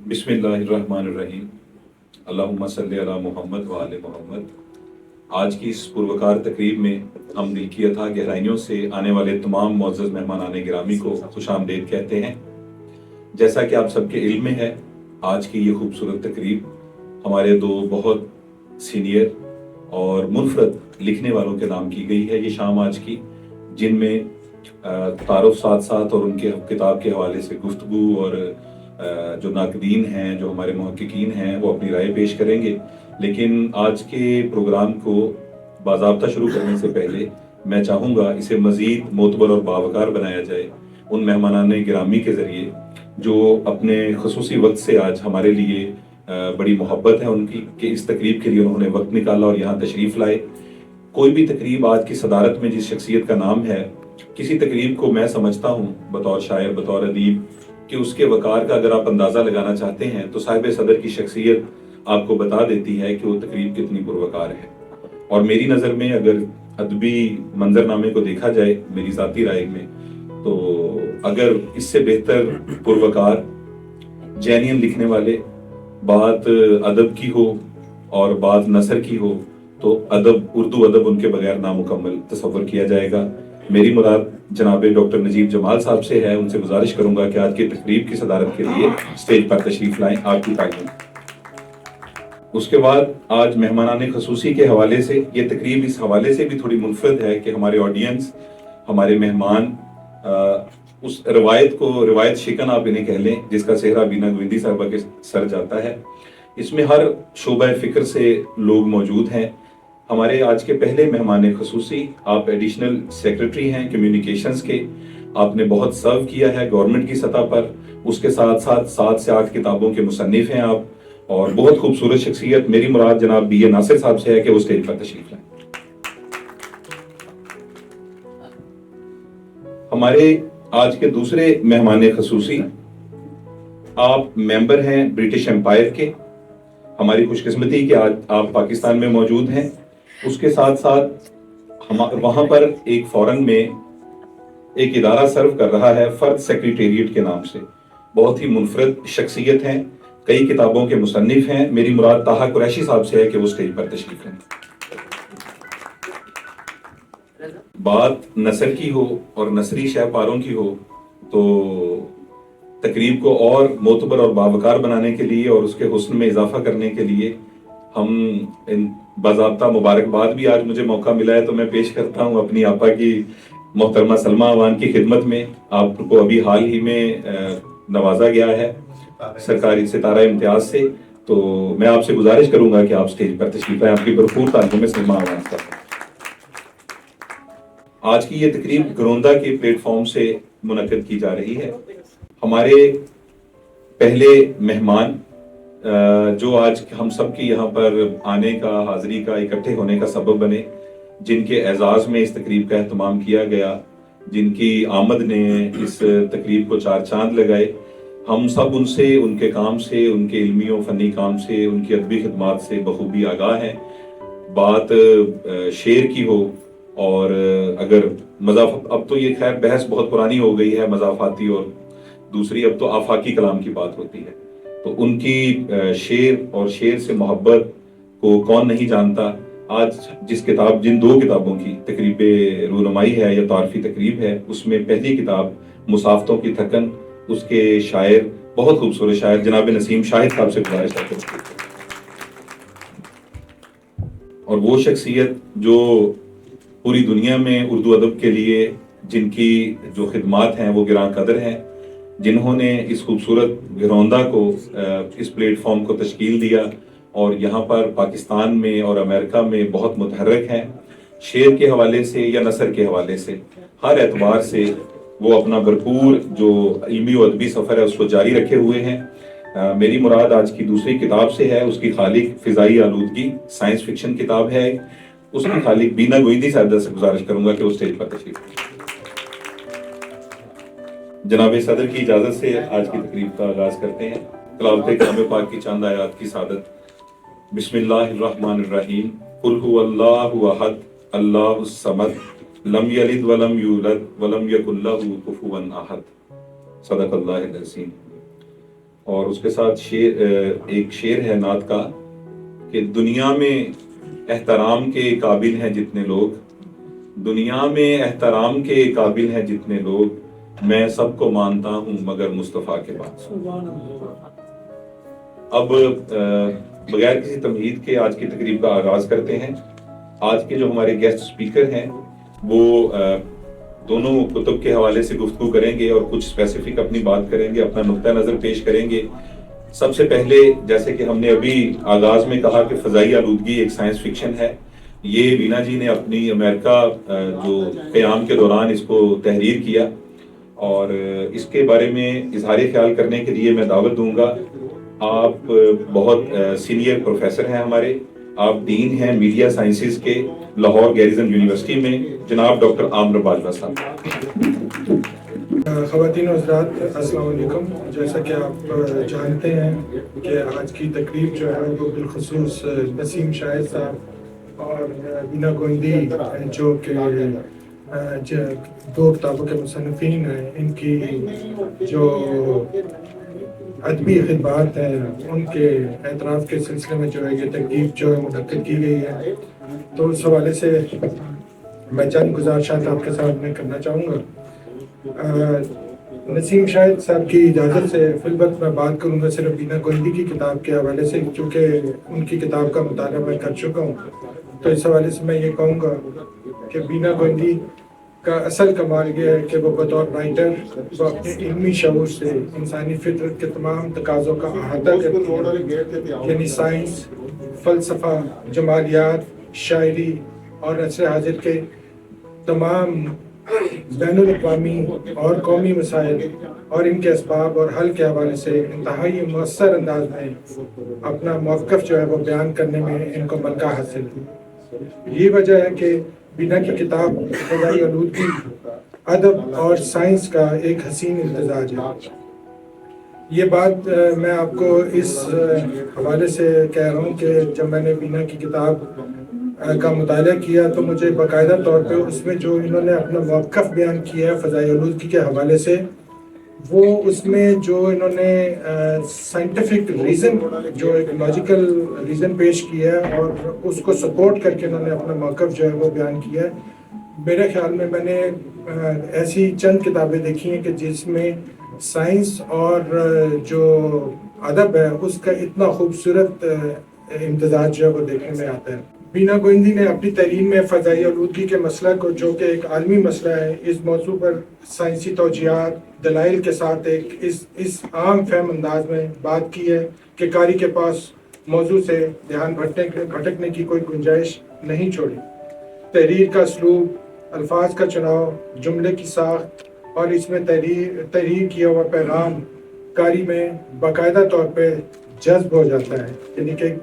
بسم اللہ الرحمن الرحیم، اللہم صلی علی محمد و آل محمد۔ آج کی اس پروکار تقریب میں ہم دل کی اتھاہ گہرائیوں سے آنے والے تمام معزز مہمانان گرامی کو خوش آمدید کہتے ہیں۔ جیسا کہ آپ سب کے علم میں ہے، آج کی یہ خوبصورت تقریب ہمارے دو بہت سینئر اور منفرد لکھنے والوں کے نام کی گئی ہے۔ یہ شام آج کی، جن میں تعارف ساتھ ساتھ اور ان کے کتاب کے حوالے سے گفتگو، اور جو ناقدین ہیں، جو ہمارے محققین ہیں، وہ اپنی رائے پیش کریں گے۔ لیکن آج کے پروگرام کو باضابطہ شروع کرنے سے پہلے میں چاہوں گا اسے مزید معتبر اور باوقار بنایا جائے ان مہمانان گرامی کے ذریعے جو اپنے خصوصی وقت سے آج ہمارے لیے بڑی محبت ہے ان کی کہ اس تقریب کے لیے انہوں نے وقت نکالا اور یہاں تشریف لائے۔ کوئی بھی تقریب آج کی صدارت میں جس شخصیت کا نام ہے، کسی تقریب کو میں سمجھتا ہوں بطور شاعر، بطور ادیب، کہ اس کے وقار کا اگر آپ اندازہ لگانا چاہتے ہیں تو صاحب صدر کی شخصیت آپ کو بتا دیتی ہے کہ وہ تقریب کتنی پروقار ہے۔ اور میری نظر میں اگر ادبی منظرنامے کو دیکھا جائے، میری ذاتی رائے میں، تو اگر اس سے بہتر پروقار جینین لکھنے والے بات ادب کی ہو اور بات نثر کی ہو تو اردو ادب ان کے بغیر نامکمل تصور کیا جائے گا۔ میری مراد جناب ڈاکٹر نجیب جمال صاحب سے ہے۔ ان سے گزارش کروں گا کہ آج کی تقریب کی صدارت کے لیے اسٹیج پر تشریف لائیں، آپ کی تعلیم۔ اس کے بعد آج مہمانان خصوصی کے حوالے سے یہ تقریب اس حوالے سے بھی تھوڑی منفرد ہے کہ ہمارے آڈینس، ہمارے مہمان اس روایت شکن آپ انہیں کہہ لیں جس کا صحرا بینا گویندی صاحبہ کے سر جاتا ہے۔ اس میں ہر شعبہ فکر سے لوگ موجود ہیں۔ ہمارے آج کے پہلے مہمان خصوصی، آپ ایڈیشنل سیکرٹری ہیں کمیونیکیشنز کے، آپ نے بہت سرو کیا ہے گورنمنٹ کی سطح پر، اس کے ساتھ ساتھ 7 سے 8 کتابوں کے مصنف ہیں آپ، اور بہت خوبصورت شخصیت۔ میری مراد جناب بی اے ناصر صاحب سے ہے کہ وہ اسٹیج پر تشریف لائیں۔ ہمارے آج کے دوسرے مہمان خصوصی، آپ ممبر ہیں برٹش امپائر کے۔ ہماری خوش قسمتی کہ آج آپ پاکستان میں موجود ہیں۔ اس کے ساتھ ساتھ وہاں پر ایک فورن میں ایک ادارہ سرو کر رہا ہے فرد سیکریٹریٹ کے نام سے۔ بہت ہی منفرد شخصیت ہیں، کئی کتابوں کے مصنف ہیں۔ میری مراد طاہا قریشی صاحب سے ہے کہ وہ اسٹیج پر تشریف لائیں۔ بات نثر کی ہو اور نثری شہ پاروں کی ہو تو تقریب کو اور معتبر اور باوقار بنانے کے لیے اور اس کے حسن میں اضافہ کرنے کے لیے ہم باضابطہ مبارکباد بھی آج مجھے موقع ملا ہے تو میں پیش کرتا ہوں اپنی آپا کی محترمہ سلمہ اوان کی خدمت میں۔ آپ کو ابھی حال ہی میں نوازا گیا ہے سرکاری ستارہ امتیاز سے، تو میں آپ سے گزارش کروں گا کہ آپ اسٹیج پر تشریف لائیں۔ آپ کی بھرپور تعریفوں میں سلمہ اوان صاحب۔ آج کی یہ تقریب گروندہ کے پلیٹ فارم سے منعقد کی جا رہی ہے۔ ہمارے پہلے مہمان جو آج ہم سب کی یہاں پر آنے کا، حاضری کا، اکٹھے ہونے کا سبب بنے، جن کے اعزاز میں اس تقریب کا اہتمام کیا گیا، جن کی آمد نے اس تقریب کو 4 چاند لگائے، ہم سب ان سے، ان کے کام سے، ان کے علمی و فنی کام سے، ان کی ادبی خدمات سے بخوبی آگاہ ہیں۔ بات شعر کی ہو اور اگر اب تو یہ خیر بحث بہت پرانی ہو گئی ہے مضافاتی، اور دوسری اب تو آفاقی کلام کی بات ہوتی ہے، تو ان کی شعر اور شعر سے محبت کو کون نہیں جانتا۔ آج جن 2 کتابوں کی تقریب رونمائی ہے یا تعارفی تقریب ہے، اس میں پہلی کتاب مسافتوں کی تھکن، اس کے شاعر، بہت خوبصورت شاعر جناب نسیم شاہد صاحب سے گزارش کرتے ہیں، اور وہ شخصیت جو پوری دنیا میں اردو ادب کے لیے جن کی جو خدمات ہیں وہ گراں قدر ہیں، جنہوں نے اس خوبصورت گروندہ کو، اس پلیٹ فارم کو تشکیل دیا اور یہاں پر پاکستان میں اور امریکہ میں بہت متحرک ہیں، شعر کے حوالے سے یا نثر کے حوالے سے، ہر اعتبار سے وہ اپنا بھرپور جو علمی و ادبی سفر ہے اس کو جاری رکھے ہوئے ہیں۔ میری مراد آج کی دوسری کتاب سے ہے، اس کی خالق فضائی آلودگی، سائنس فکشن کتاب ہے، اس کی خالق بینا گویندی صاحبہ سے گزارش کروں گا کہ وہ اسٹیج پر تشریف لائیں۔ جناب صدر کی اجازت سے آج کی تقریب کا آغاز کرتے ہیں۔ تلاوت کلام پاک کی چند آیات کی سعادت۔ بسم اللہ الرحمن الرحیم۔ قل هو اللہ احد اللہ الصمد لم یلد ولم یولد ولم یکن له کفوا احد۔ صدق اللہ العظیم۔ اور اس کے ساتھ ایک شعر ہے نعت کا کہ دنیا میں احترام کے قابل ہیں جتنے لوگ، دنیا میں احترام کے قابل ہیں جتنے لوگ، میں سب کو مانتا ہوں مگر مصطفیٰ کے بعد۔ اب بغیر کسی تمہید کے آج کی تقریب کا آغاز کرتے ہیں۔ آج کے جو ہمارے گیسٹ اسپیکر ہیں وہ دونوں کتب کے حوالے سے گفتگو کریں گے اور کچھ اسپیسیفک اپنی بات کریں گے، اپنا نقطہ نظر پیش کریں گے۔ سب سے پہلے جیسے کہ ہم نے ابھی آغاز میں کہا کہ فضائی آلودگی ایک سائنس فکشن ہے، یہ بینا جی نے اپنی امریکہ جو قیام کے دوران اس کو تحریر کیا، اور اس کے بارے میں اظہار خیال کرنے کے لیے میں دعوت دوں گا۔ آپ بہت سینئر پروفیسر ہیں ہمارے، آپ ڈین ہیں میڈیا سائنسز کے لاہور گیریزن یونیورسٹی میں، جناب ڈاکٹر عامر باجوہ صاحب۔ خواتین و حضرات السلام علیکم۔ جیسا کہ آپ جانتے ہیں کہ آج کی تقریب جو ہے وہ بالخصوص نسیم شاہد صاحب اور بینا گوئندی جو کہ دو کتابوں کے مصنفین ہیں، ان کی جو ادبی خدمات ہیں ان کے اعتراف کے سلسلے میں جو ہے یہ تقریب جو ہے منعقد کی گئی ہے، تو اس حوالے سے میں چند گزارشات آپ کے ساتھ میں کرنا چاہوں گا۔ نسیم شاہد صاحب کی اجازت سے فی الوقت میں بات کروں گا صرف بینا گوئندی کی کتاب کے حوالے سے، چونکہ ان کی کتاب کا مطالعہ میں کر چکا ہوں، تو اس حوالے سے میں یہ کہوں گا کہ بینا گوئندی کا اصل کمال یہ ہے کہ وہ بطور رائٹر وہ اپنے علمی شعور سے انسانی فطرت کے تمام تقاضوں کا احاطہ کرتی ہے، یعنی سائنس، فلسفہ، جمالیات، شاعری اور عصر حاضر کے تمام بین الاقوامی اور قومی مسائل اور ان کے اسباب اور حل کے حوالے سے انتہائی مؤثر انداز میں اپنا موقف جو ہے وہ بیان کرنے میں ان کو ملکہ حاصل ہے۔ یہ وجہ ہے کہ بینا کی کتاب فضائی آلودگی ادب اور سائنس کا ایک حسین امتزاج ہے۔ یہ بات میں آپ کو اس حوالے سے کہہ رہا ہوں کہ جب میں نے بینا کی کتاب کا مطالعہ کیا تو مجھے باقاعدہ طور پہ اس میں جو انہوں نے اپنا موقف بیان کیا ہے فضائی آلودگی کے حوالے سے، وہ اس میں جو انہوں نے سائنٹیفک ریزن، جو ایک لاجیکل ریزن پیش کیا ہے اور اس کو سپورٹ کر کے انہوں نے اپنا موقف جو ہے وہ بیان کیا ہے۔ میرے خیال میں نے ایسی چند کتابیں دیکھی ہیں کہ جس میں سائنس اور جو ادب ہے اس کا اتنا خوبصورت امتزاج جو ہے وہ دیکھنے میں آتا ہے۔ بینا گوئندی نے اپنی تحریر میں فضائی آلودگی کے مسئلہ کو، جو کہ ایک عالمی مسئلہ ہے، اس موضوع پر سائنسی توجیہات، دلائل کے ساتھ ایک اس عام فہم انداز میں بات کی ہے کہ قاری کے پاس موضوع سے دھیان بھٹکنے کی کوئی گنجائش نہیں چھوڑی۔ تحریر کا اسلوب، الفاظ کا چناؤ، جملے کی ساخت اور اس میں تحریر کیا ہوا پیغام قاری میں باقاعدہ طور پہ جذب ہو جاتا ہے۔ یعنی کہ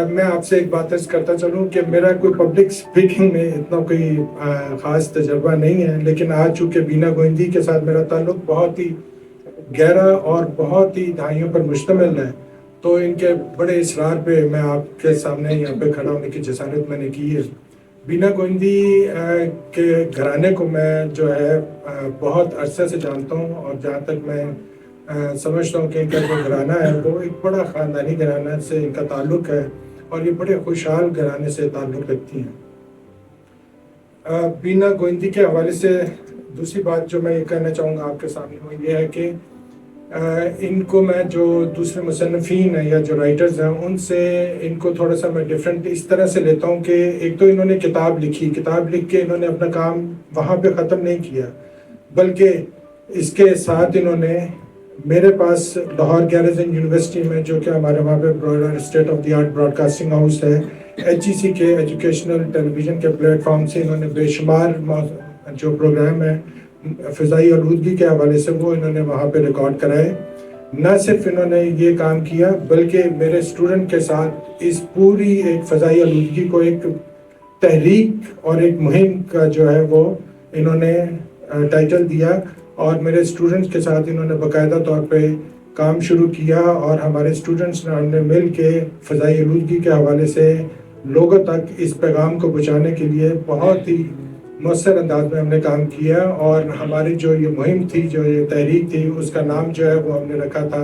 میں آپ سے ایک بات عرض کرتا چلوں کہ میرا کوئی پبلک اسپیکنگ میں اتنا کوئی خاص تجربہ نہیں ہے، لیکن آج چونکہ بینا گوئندی کے ساتھ میرا تعلق بہت ہی گہرا اور بہت ہی دہائیوں پر مشتمل ہے، تو ان کے بڑے اصرار پہ میں آپ کے سامنے یہاں پہ کھڑا ہونے کی جسارت میں نے کی ہے۔ بینا گوئندی کے گھرانے کو میں جو ہے بہت عرصے سے جانتا ہوں، اور جہاں تک میں سمجھتا ہوں کہ ان کا جو گھرانہ ہے وہ ایک بڑا خاندانی گھرانہ سے ان کا تعلق ہے، اور یہ بڑے خوشحال گھرانے سے تعلق رکھتی ہیں۔ بینا گوئندی کے حوالے سے دوسری بات جو میں یہ کہنا چاہوں گا آپ کے سامنے وہ یہ ہے کہ ان کو میں جو دوسرے مصنفین ہیں یا جو رائٹرز ہیں ان سے ان کو تھوڑا سا میں ڈیفرنٹ اس طرح سے لیتا ہوں کہ ایک تو انہوں نے کتاب لکھی، کتاب لکھ کے انہوں نے اپنا کام وہاں پہ ختم نہیں کیا، بلکہ اس کے ساتھ انہوں نے میرے پاس لاہور گیریزن یونیورسٹی میں، جو کہ ہمارے وہاں پہ state of the art broadcasting house ہے، HEC کے ایجوکیشنل ٹیلی ویژن کے پلیٹ فارم سے انہوں نے بے شمار جو پروگرام ہے فضائی آلودگی کے حوالے سے وہ انہوں نے وہاں پہ ریکارڈ کرائے۔ نہ صرف انہوں نے یہ کام کیا بلکہ میرے اسٹوڈنٹ کے ساتھ اس پوری ایک فضائی آلودگی کو ایک تحریک اور ایک مہم کا جو ہے وہ انہوں نے ٹائٹل دیا، اور میرے اسٹوڈنٹس کے ساتھ انہوں نے باقاعدہ طور پہ کام شروع کیا، اور ہمارے اسٹوڈنٹس نے ہم نے مل کے فضائی آلودگی کے حوالے سے لوگوں تک اس پیغام کو پہنچانے کے لیے بہت ہی مؤثر انداز میں ہم نے کام کیا، اور ہماری جو یہ مہم تھی، جو یہ تحریک تھی، اس کا نام جو ہے وہ ہم نے رکھا تھا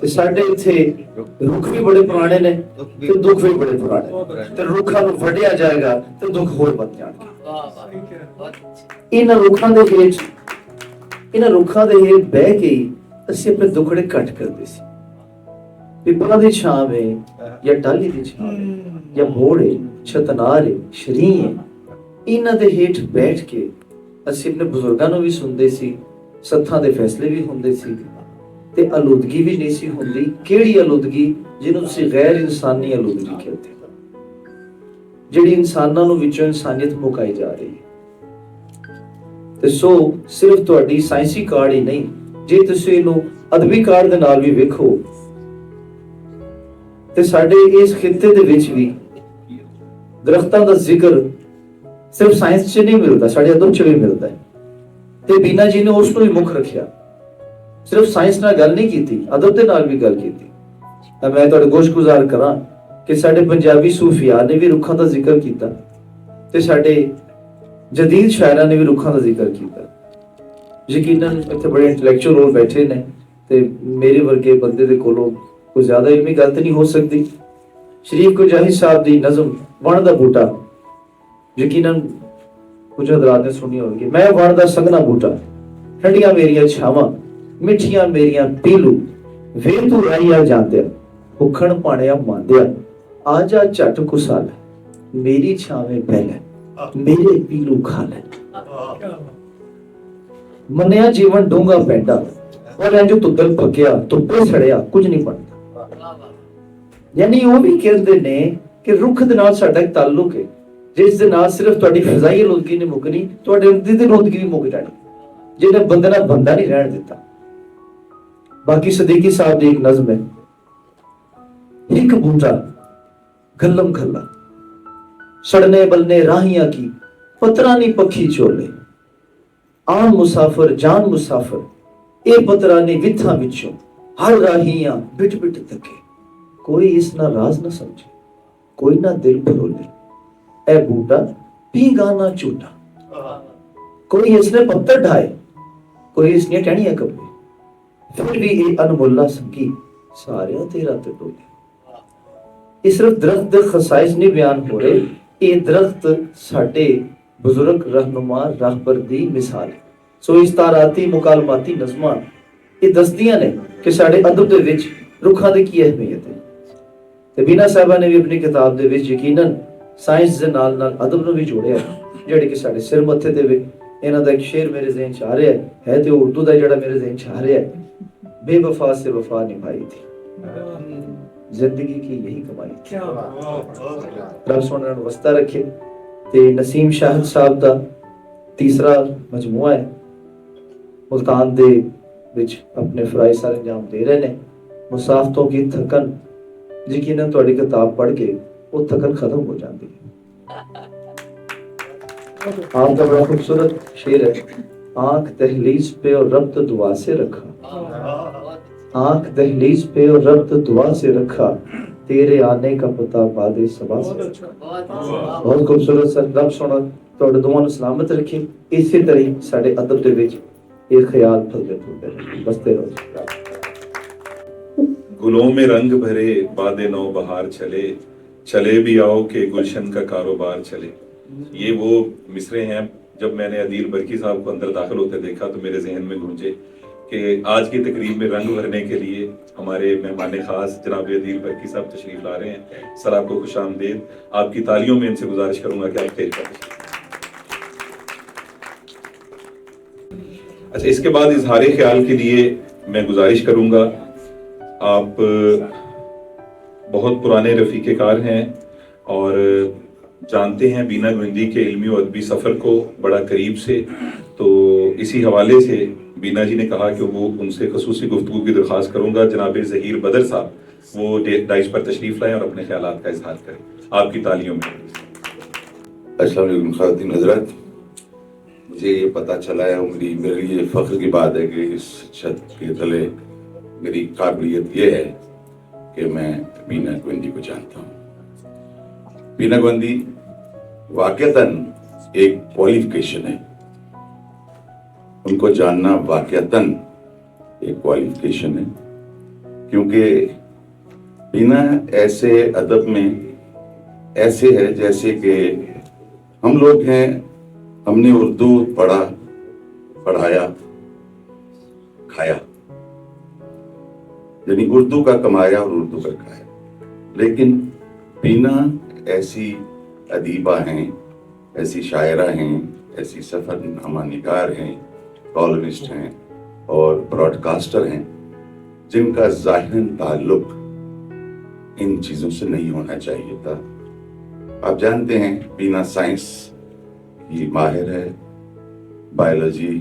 ਤੇ ਸਾਡੇ ਇੱਥੇ ਰੁੱਖ ਵੀ ਬੜੇ ਪੁਰਾਣੇ ਨੇ ਤੇ ਦੁੱਖ ਵੀ ਬੜੇ ਪੁਰਾਣੇ, ਤੇ ਰੁੱਖਾਂ ਨੂੰ ਵੱਢਿਆ ਜਾਏਗਾ ਤੇ ਦੁੱਖ ਹੋਰ ਵੱਧ ਜਾਣਗੇ। ਇਹਨਾਂ ਰੁੱਖਾਂ ਦੇ ਹੇਠ ਬਹਿ ਕੇ ਹੀ ਅਸੀਂ ਆਪਣੇ ਦੁੱਖੜੇ ਘੱਟ ਕਰਦੇ ਸੀ। ਪਿੱਪਲਾਂ ਦੀ ਛਾਂ ਵਿੱਚ ਜਾਂ ਟਾਹਲੀ ਦੀ ਛਾਂ ਵਿੱਚ ਜਾਂ ਬੋੜੇ ਛਤਨਾਰੇ ਸ਼ਰੀਏ, ਇਹਨਾਂ ਦੇ ਹੇਠ ਬੈਠ ਕੇ ਅਸੀਂ ਆਪਣੇ ਬਜ਼ੁਰਗਾਂ ਨੂੰ ਵੀ ਸੁਣਦੇ ਸੀ, ਸੱਥਾਂ ਦੇ ਫੈਸਲੇ ਵੀ ਹੁੰਦੇ ਸੀ, ਤੇ ਆਲੂਦਗੀ ਵੀ ਨਹੀਂ ਸੀ ਹੁੰਦੀ। ਕਿਹੜੀ ਆਲੂਦਗੀ? ਜਿਹਨੂੰ ਤੁਸੀਂ ਗੈਰ ਇਨਸਾਨੀ ਆਲੂਦਗੀ ਕਹਿੰਦੇ, ਜਿਹੜੀ ਇਨਸਾਨਾਂ ਨੂੰ ਵਿੱਚੋਂ ਇਨਸਾਨੀਅਤ ਮੁਕਾਈ ਜਾ ਰਹੀ ਹੈ। ਤੇ ਸੋ ਸਿਰਫ ਤੁਹਾਡੀ ਸਾਇੰਸੀ ਕਾਰਡ ਹੀ ਨਹੀਂ, ਜੇ ਤੁਸੀਂ ਇਹਨੂੰ ਅਦਬੀ ਕਾਰਡ ਦੇ ਨਾਲ ਵੀ ਵੇਖੋ ਤੇ ਸਾਡੇ ਇਸ ਖਿੱਤੇ ਦੇ ਵਿੱਚ ਵੀ ਦਰਖਤਾਂ ਦਾ ਜ਼ਿਕਰ ਸਿਰਫ ਸਾਇੰਸ 'ਚ ਨਹੀਂ ਮਿਲਦਾ, ਸਾਡੇ ਅਦਬ 'ਚ ਵੀ ਮਿਲਦਾ ਹੈ। ਤੇ ਬੀਨਾ ਜੀ ਨੇ ਉਸ ਨੂੰ ਵੀ ਮੁੱਖ ਰੱਖਿਆ, ਸਿਰਫ ਸਾਇੰਸ ਨਾਲ ਗੱਲ ਨਹੀਂ ਕੀਤੀ, ਅਦਬ ਦੇ ਨਾਲ ਵੀ ਗੱਲ ਕੀਤੀ। ਤਾਂ ਮੈਂ ਤੁਹਾਡੇ ਗੋਸ਼ਗੁਜ਼ਾਰ ਕਰਾਂ ਕਿ ਸਾਡੇ ਪੰਜਾਬੀ ਸੂਫੀਆ ਨੇ ਵੀ ਰੁੱਖਾਂ ਦਾ ਜ਼ਿਕਰ ਕੀਤਾ ਤੇ ਸਾਡੇ ਜਦੀਦ ਸ਼ਾਇਰਾਂ ਨੇ ਵੀ ਰੁੱਖਾਂ ਦਾ ਜ਼ਿਕਰ ਕੀਤਾ। ਯਕੀਨਨ ਇੱਥੇ ਬੜੇ ਇੰਟੈਲੈਕਚੁਅਲ ਲੋਕ ਬੈਠੇ ਨੇ ਤੇ ਮੇਰੇ ਵਰਗੇ ਬੰਦੇ ਦੇ ਕੋਲੋਂ ਕੋਈ ਜ਼ਿਆਦਾ ਇਲਮੀ ਗੱਲ ਤਾਂ ਨਹੀਂ ਹੋ ਸਕਦੀ। ਸ਼ਰੀਫ ਕੁਜਾਹੀ ਸਾਹਿਬ ਦੀ ਨਜ਼ਮ ਵਣ ਦਾ ਬੂਟਾ, ਯਕੀਨਨ ਕੁਝ ਹਜ਼ਰਾਤ ਨੇ ਸੁਣੀ ਹੋਵੇਗੀ। ਮੈਂ ਵਣ ਦਾ ਸੰਘਣਾ ਬੂਟਾ, ਠੰਡੀਆਂ ਮੇਰੀਆਂ ਛਾਵਾਂ, ਮਿੱਠੀਆਂ ਮੇਰੀਆਂ ਪੀਲੂ, ਵੇ ਤੂੰ ਰਾਈਆ ਜਾਂਦਿਆ, ਭੁੱਖਣ ਪਾਣਿਆ ਮਾਂਦਿਆ, ਆ ਜਾ ਝੱਟ ਕੁਸਾਲ, ਮੇਰੀ ਛਾਵੇਂ ਬਹਿ ਲੈ, ਮੇਰੇ ਪੀਲੂ ਖਾ ਲੈ। ਮੰਨਿਆ ਜੀਵਨ ਡੂੰਘਾ ਪੈਂਡਾ, ਪਰ ਇੰਜ ਤੁੱਦਲ ਪੱਕਿਆ, ਧੁੱਪੇ ਸੜਿਆ, ਕੁਝ ਨਹੀਂ ਬਣਦਾ। ਯਾਨੀ ਉਹ ਵੀ ਕਹਿੰਦੇ ਨੇ ਕਿ ਰੁੱਖ ਦੇ ਨਾਲ ਸਾਡਾ ਇੱਕ ਤਾਲੁਕ ਹੈ, ਜਿਸ ਦੇ ਨਾਲ ਸਿਰਫ ਤੁਹਾਡੀ ਫਿਜ਼ਾਈ ਆਲੂਦਗੀ ਨਹੀਂ ਮੁੱਕਣੀ, ਤੁਹਾਡੇ ਅੰਦਰ ਦੀ ਆਲੂਦਗੀ ਵੀ ਮੁੱਕ ਜਾਣੀ, ਜਿਹਨੇ ਬੰਦੇ ਨਾਲ ਬੰਦਾ ਨਹੀਂ ਰਹਿਣ ਦਿੱਤਾ। ਬਾਕੀ ਸਦੀਕੀ ਸਾਹਿਬ ਦੀ ਇੱਕ ਨਜ਼ਮ ਹੈ, ਇੱਕ ਬੂਟਾ ਗੱਲਮ ਖੱਲਾ, ਸੜਨੇ ਬਲਨੇ ਰਾਹੀਆਂ ਕੀ, ਪਤਰਾਨੀ ਪੱਖੀ ਚੋਲੇ, ਆਨ ਮੁਸਾਫਰ ਜਾਨ ਮੁਸਾਫਰ, ਇਹ ਪਤਰਾਨੀ ਵਿਥਾਂ ਵਿੱਚੋਂ, ਹਰ ਰਾਹੀਆਂ ਬਿਟ ਬਿਟ ਤੱਕੇ, ਕੋਈ ਇਸ ਨਾਲ ਰਾਜ਼ ਨਾ ਸਮਝੇ, ਕੋਈ ਨਾ ਦਿਲ ਭਰੋਲੇ, ਇਹ ਬੂਟਾ ਪੀਂਗਾ ਨਾ ਝੂਟਾ, ਕੋਈ ਇਸਨੇ ਪੱਤਰ ਢਾਏ, ਕੋਈ ਇਸਨੇ ਟਹਿਣੀਆਂ ਕੱਪੇ, ਫਿਰ ਵੀ ਇਹ ਅਨਮੁੱਲਾ ਸੰਗੀ, ਸਾਰਿਆਂ ਤੇਰਾ ਤੇ ਟੋਲੇ। ਇਹ ਸਿਰਫ ਦਰਖਤ ਦੇ ਖਸਾਇਸ ਨਹੀਂ ਬਿਆਨ ਹੋ ਰਹੇ, ਇਹ ਦਰਖਤ ਸਾਡੇ ਬਜ਼ੁਰਗ ਰਹਿਨੁਮਾ ਰਾਹਬਰ ਦੀ ਮਿਸਾਲ ਹੈ। ਸੋ ਇਸ ਤਾਰਾਤੀ ਮੁਕਾਲਮਾਤੀ ਨਜ਼ਮਾਂ ਇਹ ਦੱਸਦੀਆਂ ਨੇ ਕਿ ਸਾਡੇ ਅਦਬ ਦੇ ਵਿੱਚ ਰੁੱਖਾਂ ਦੀ ਕੀ ਅਹਿਮੀਅਤ ਹੈ। ਤੇ ਬੀਨਾ ਸਾਹਿਬਾ ਨੇ ਵੀ ਆਪਣੀ ਕਿਤਾਬ ਦੇ ਵਿੱਚ ਯਕੀਨਨ ਸਾਇੰਸ ਦੇ ਨਾਲ ਨਾਲ ਅਦਬ ਨੂੰ ਵੀ ਜੋੜਿਆ, ਜਿਹੜੇ ਕਿ ਸਾਡੇ ਸਿਰ ਮੱਥੇ ਤੇ ਵੀ। ਇਹਨਾਂ ਦਾ ਇੱਕ ਸ਼ੇਰ ਮੇਰੇ ਜ਼ਿਹਨ 'ਚ ਆ ਰਿਹਾ ਹੈ ਤੇ ਉਰਦੂ ਦਾ ਜਿਹੜਾ ਮੇਰੇ ਜ਼ਿਹਨ 'ਚ ਆ ਰਿਹਾ ਹੈ, ਬੇਵਫਾ ਸੇ ਵਫਾ ਨਿਭਾਈ ਥੀ, ਜ਼ਿੰਦਗੀ ਕੀ ਯਹੀ ਕਮਾਈ ਥੀ। ਰੱਬ ਸੁਣਨ ਨੂੰ ਵਸਤਾ ਰੱਖੇ। ਤੇ ਨਸੀਮ ਸ਼ਾਹਿਦ ਸਾਹਿਬ ਦਾ ਤੀਸਰਾ ਮਜਮੂਆ ਹੈ, ਮੁਲਤਾਨ ਦੇ ਵਿੱਚ ਆਪਣੇ ਫਰਾਇਜ਼ ਸਰ ਅੰਜਾਮ ਦੇ ਰਹੇ ਨੇ। ਮੁਸਾਫਤੋਂ ਕੀ ਥਕਨ, ਯਕੀਨਨ ਤੁਹਾਡੀ ਕਿਤਾਬ ਪੜ੍ਹ ਕੇ ਉਹ ਥਕਨ ਖਤਮ ਹੋ ਜਾਂਦੀ ਹੈ। آپ کا بڑا خوبصورت شعر ہے، آنکھ دہلیز پہ اور ربط دعا سے رکھا، آنکھ دہلیز پہ اور ربط دعا سے رکھا، تیرے آنے کا پتہ باد صبا سے رکھا۔ بہت خوبصورت سر، رب سونا تہاڈے دعاؤں نوں سلامت رکھے۔ اسی طرح ساڈے ادب دے وچ یہ خیال پھلدے پھلدے بستے رہو۔ گلوں میں رنگ بھرے باد نو بہار چلے، چلے بھی آؤ کہ گلشن کا کاروبار چلے۔ یہ وہ مصرے ہیں جب میں نے عدیل برکی صاحب کو اندر داخل ہوتے دیکھا تو میرے ذہن میں گونجے کہ آج کی تقریب میں رنگ بھرنے کے لیے ہمارے مہمان خاص جناب عدیل برکی صاحب تشریف لا رہے ہیں۔ سر آپ کو خوش آمدید۔ آپ کی تالیوں میں ان سے گزارش کروں گا کہ آپ تیز کریں۔ اچھا، اس کے بعد اظہار خیال کے لیے میں گزارش کروں گا، آپ بہت پرانے رفیق کار ہیں اور جانتے ہیں بینا گوئندی کے علمی و ادبی سفر کو بڑا قریب سے، تو اسی حوالے سے بینا جی نے کہا کہ وہ ان سے خصوصی گفتگو کی درخواست کروں گا۔ جناب ظہیر بدر صاحب وہ ڈائس پر تشریف لائیں اور اپنے خیالات کا اظہار کریں۔ آپ کی تالیوں میں۔ السلام علیکم خواتین حضرات، مجھے یہ پتہ چلا ہے، میرے لیے فخر کی بات ہے کہ اس چھت کے تلے میری قابلیت یہ ہے کہ میں بینا گوئندی کو جانتا ہوں۔ بینا گوئندی واقعتاً ایک کوالیفیکیشن ہے، ان کو جاننا واقعتاً ایک کوالیفیکیشن ہے کیونکہ بینا ایسے ادب میں ایسے ہے جیسے کہ ہم لوگ ہیں، ہم نے اردو پڑھا، پڑھایا، کھایا، یعنی اردو کا کمایا اور اردو کا کھایا، لیکن بینا ایسی ادیبہ ہیں، ایسی شاعرہ ہیں، ایسی سفر نامہ نگار ہیں، کالمسٹ ہیں اور براڈ کاسٹر ہیں، جن کا ظاہراً تعلق ان چیزوں سے نہیں ہونا چاہیے تھا۔ آپ جانتے ہیں بینا سائنس کی ماہر ہے، بایولوجی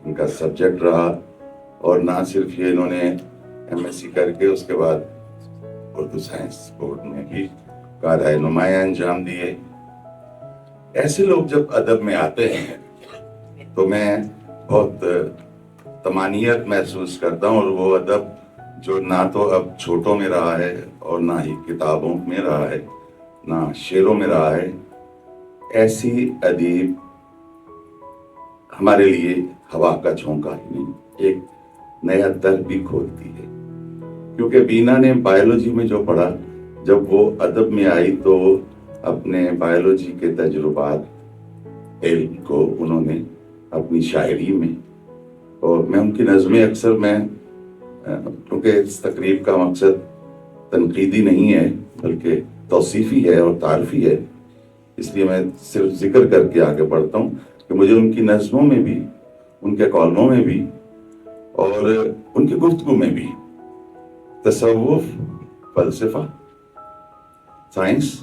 ان کا سبجیکٹ رہا، اور نہ صرف یہ انہوں نے MSc کر کے اس کے بعد اردو سائنس بورڈ میں بھی کارۂ نمایاں انجام دیے۔ ایسے لوگ جب ادب میں آتے ہیں تو میں بہت طمانینت محسوس کرتا ہوں، اور وہ ادب جو نہ تو اب چھوٹوں میں رہا ہے اور نہ ہی کتابوں میں رہا ہے، نہ شعروں میں رہا ہے، ایسی ادیب ہمارے لیے ہوا کا جھونکا ہی نہیں، ایک نیا در بھی کھولتی ہے۔ کیونکہ بینا نے بایولوجی میں جو پڑھا، جب وہ ادب میں آئی تو اپنے بایولوجی کے تجربات، علم کو انہوں نے اپنی شاعری میں، اور میں ان کی نظمیں اکثر کیونکہ اس تقریب کا مقصد تنقیدی نہیں ہے بلکہ توصیفی ہے اور تعارفی ہے، اس لیے میں صرف ذکر کر کے آگے بڑھتا ہوں کہ مجھے ان کی نظموں میں بھی، ان کے کالموں میں بھی اور ان کی گفتگو میں بھی تصوف، فلسفہ، سائنس،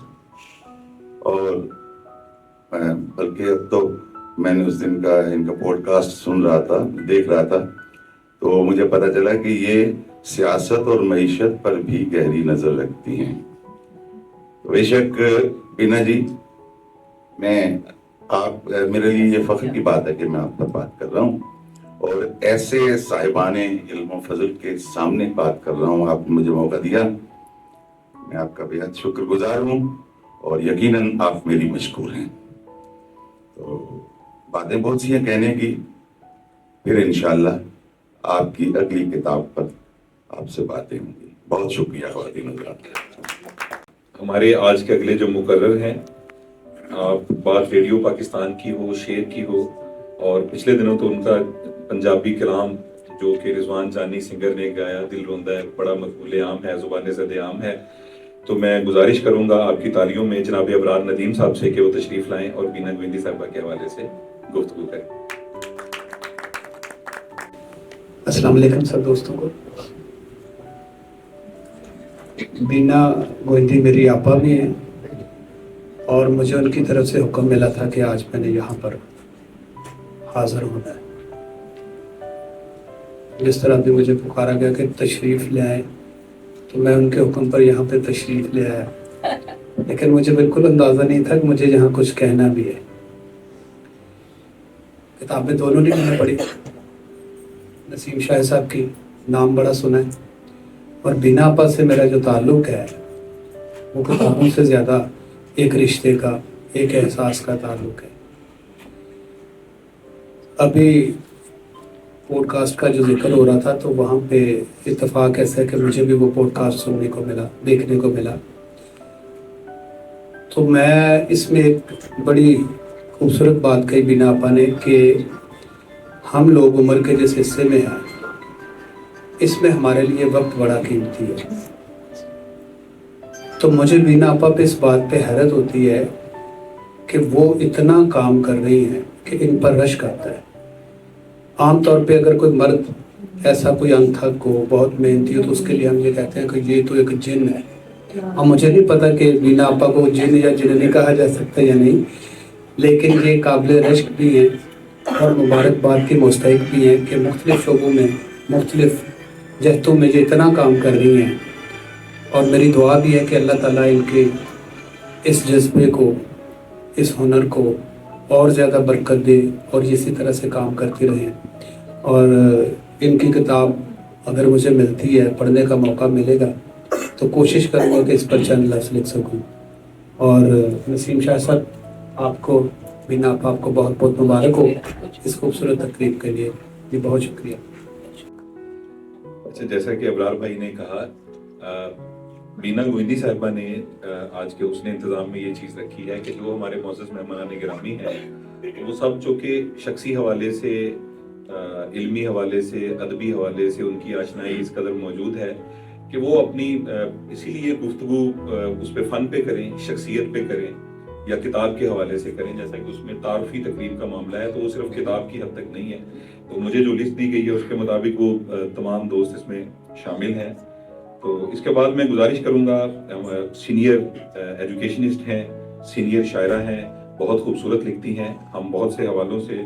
اور بلکہ اب تو میں نے اس دن کا ان کا پوڈ کاسٹ سن رہا تھا، دیکھ رہا تھا، تو مجھے پتا چلا کہ یہ سیاست اور معیشت پر بھی گہری نظر رکھتی ہیں۔ بے شک بینا جی، میرے لیے یہ فخر کی بات ہے کہ میں آپ پر بات کر رہا ہوں اور ایسے صاحبان علم و فضل کے سامنے بات کر رہا ہوں۔ آپ نے مجھے موقع دیا، میں آپ کا بے حد شکر گزار ہوں، اور یقیناً آپ میری مشکور ہیں۔ تو باتیں بہت سی ہیں کہنے کی، پھر انشاءاللہ آپ کی اگلی کتاب پر آپ سے باتیں ہوں گی۔ بہت شکریہ خواتین حضرات۔ ہمارے آج کے اگلے جو مقرر ہیں، بات ریڈیو پاکستان کی ہو، شعر کی ہو، اور پچھلے دنوں تو ان کا پنجابی کلام جو کہ رضوان جانی سنگر نے گایا، دل روندا ہے، بڑا مقبول عام ہے، زبان زد عام ہے، تو میں گزارش کروں گا آپ کی تالیوں میں جناب ابرار ندیم صاحب سے کہ وہ تشریف لائیں اور بینا گوئندی صاحبہ کے حوالے سے گفتگو کریں۔ السلام علیکم سب دوستوں کو۔ بینا گوئندی میری آپا بھی ہیں، اور مجھے ان کی طرف سے حکم ملا تھا کہ آج میں نے یہاں پر حاضر ہونا ہے۔ جس طرح بھی مجھے پکارا گیا کہ تشریف لے آئیں، تو میں ان کے حکم پر یہاں پہ تشریف لے آیا، لیکن مجھے بالکل اندازہ نہیں تھا کہ مجھے یہاں کچھ کہنا بھی ہے۔ کتابیں دونوں نے میں نے پڑھی، نسیم شاہ صاحب کی نام بڑا سنا ہے، اور بینا آپا سے میرا جو تعلق ہے وہ کتابوں سے زیادہ ایک رشتے کا، ایک احساس کا تعلق ہے۔ ابھی پوڈ کاسٹ کا جو ذکر ہو رہا تھا تو وہاں پہ اتفاق ایسا ہے کہ مجھے بھی وہ پوڈ کاسٹ سننے کو ملا، دیکھنے کو ملا، تو میں اس میں ایک بڑی خوبصورت بات کہی بینا آپا نے کہ ہم لوگ عمر کے جس حصے میں ہیں اس میں ہمارے لیے وقت بڑا قیمتی ہے۔ تو مجھے بینا آپا پہ اس بات پہ حیرت ہوتی ہے کہ وہ اتنا کام کر رہی ہیں کہ ان پر رشک آتا ہے۔ عام طور پہ اگر کوئی مرد ایسا کوئی انتھک ہو، بہت محنتی ہو، تو اس کے لیے ہم یہ کہتے ہیں کہ یہ تو ایک جن ہے۔ اب مجھے نہیں پتا کہ بینا آپا کو جن یا جننی کہا جا سکتا ہے یا نہیں، لیکن یہ قابل رشک بھی ہیں اور مبارکباد کی مستحق بھی ہیں کہ مختلف شعبوں میں، مختلف جہتوں میں یہ اتنا کام کر رہی ہیں، اور میری دعا بھی ہے کہ اللہ تعالیٰ ان کے اس جذبے کو، اس ہنر کو اور زیادہ برکت دے اور اسی طرح سے کام کرتی رہیں۔ اور ان کی کتاب اگر مجھے ملتی ہے، پڑھنے کا موقع ملے گا تو کوشش کروں گا کہ اس پر چند لفظ لکھ سکوں۔ اور نسیم شاہ صاحب آپ کو، بینا آپ کو بہت بہت مبارک ہو اس خوبصورت تقریب کے لیے، جی بہت شکریہ۔ جیسا کہ ابرار بھائی نے کہا، بینا گوئندی صاحبہ نے آج کے حسن انتظام میں یہ چیز رکھی ہے کہ جو ہمارے معزز مہمانان گرامی ہیں وہ سب چونکہ شخصی حوالے سے، علمی حوالے سے، ادبی حوالے سے ان کی آشنائی اس قدر موجود ہے کہ وہ اپنی اسی لیے گفتگو اس پہ فن پہ کریں، شخصیت پہ کریں یا کتاب کے حوالے سے کریں. جیسا کہ اس میں تعارفی تقریب کا معاملہ ہے تو وہ صرف کتاب کی حد تک نہیں ہے. تو مجھے جو لسٹ دی گئی ہے اس کے مطابق وہ تمام دوست اس میں شامل ہیں. تو اس کے بعد میں گزارش کروں گا، سینئر ایجوکیشنسٹ ہیں، سینئر شاعرہ ہیں، بہت خوبصورت لکھتی ہیں، ہم بہت سے حوالوں سے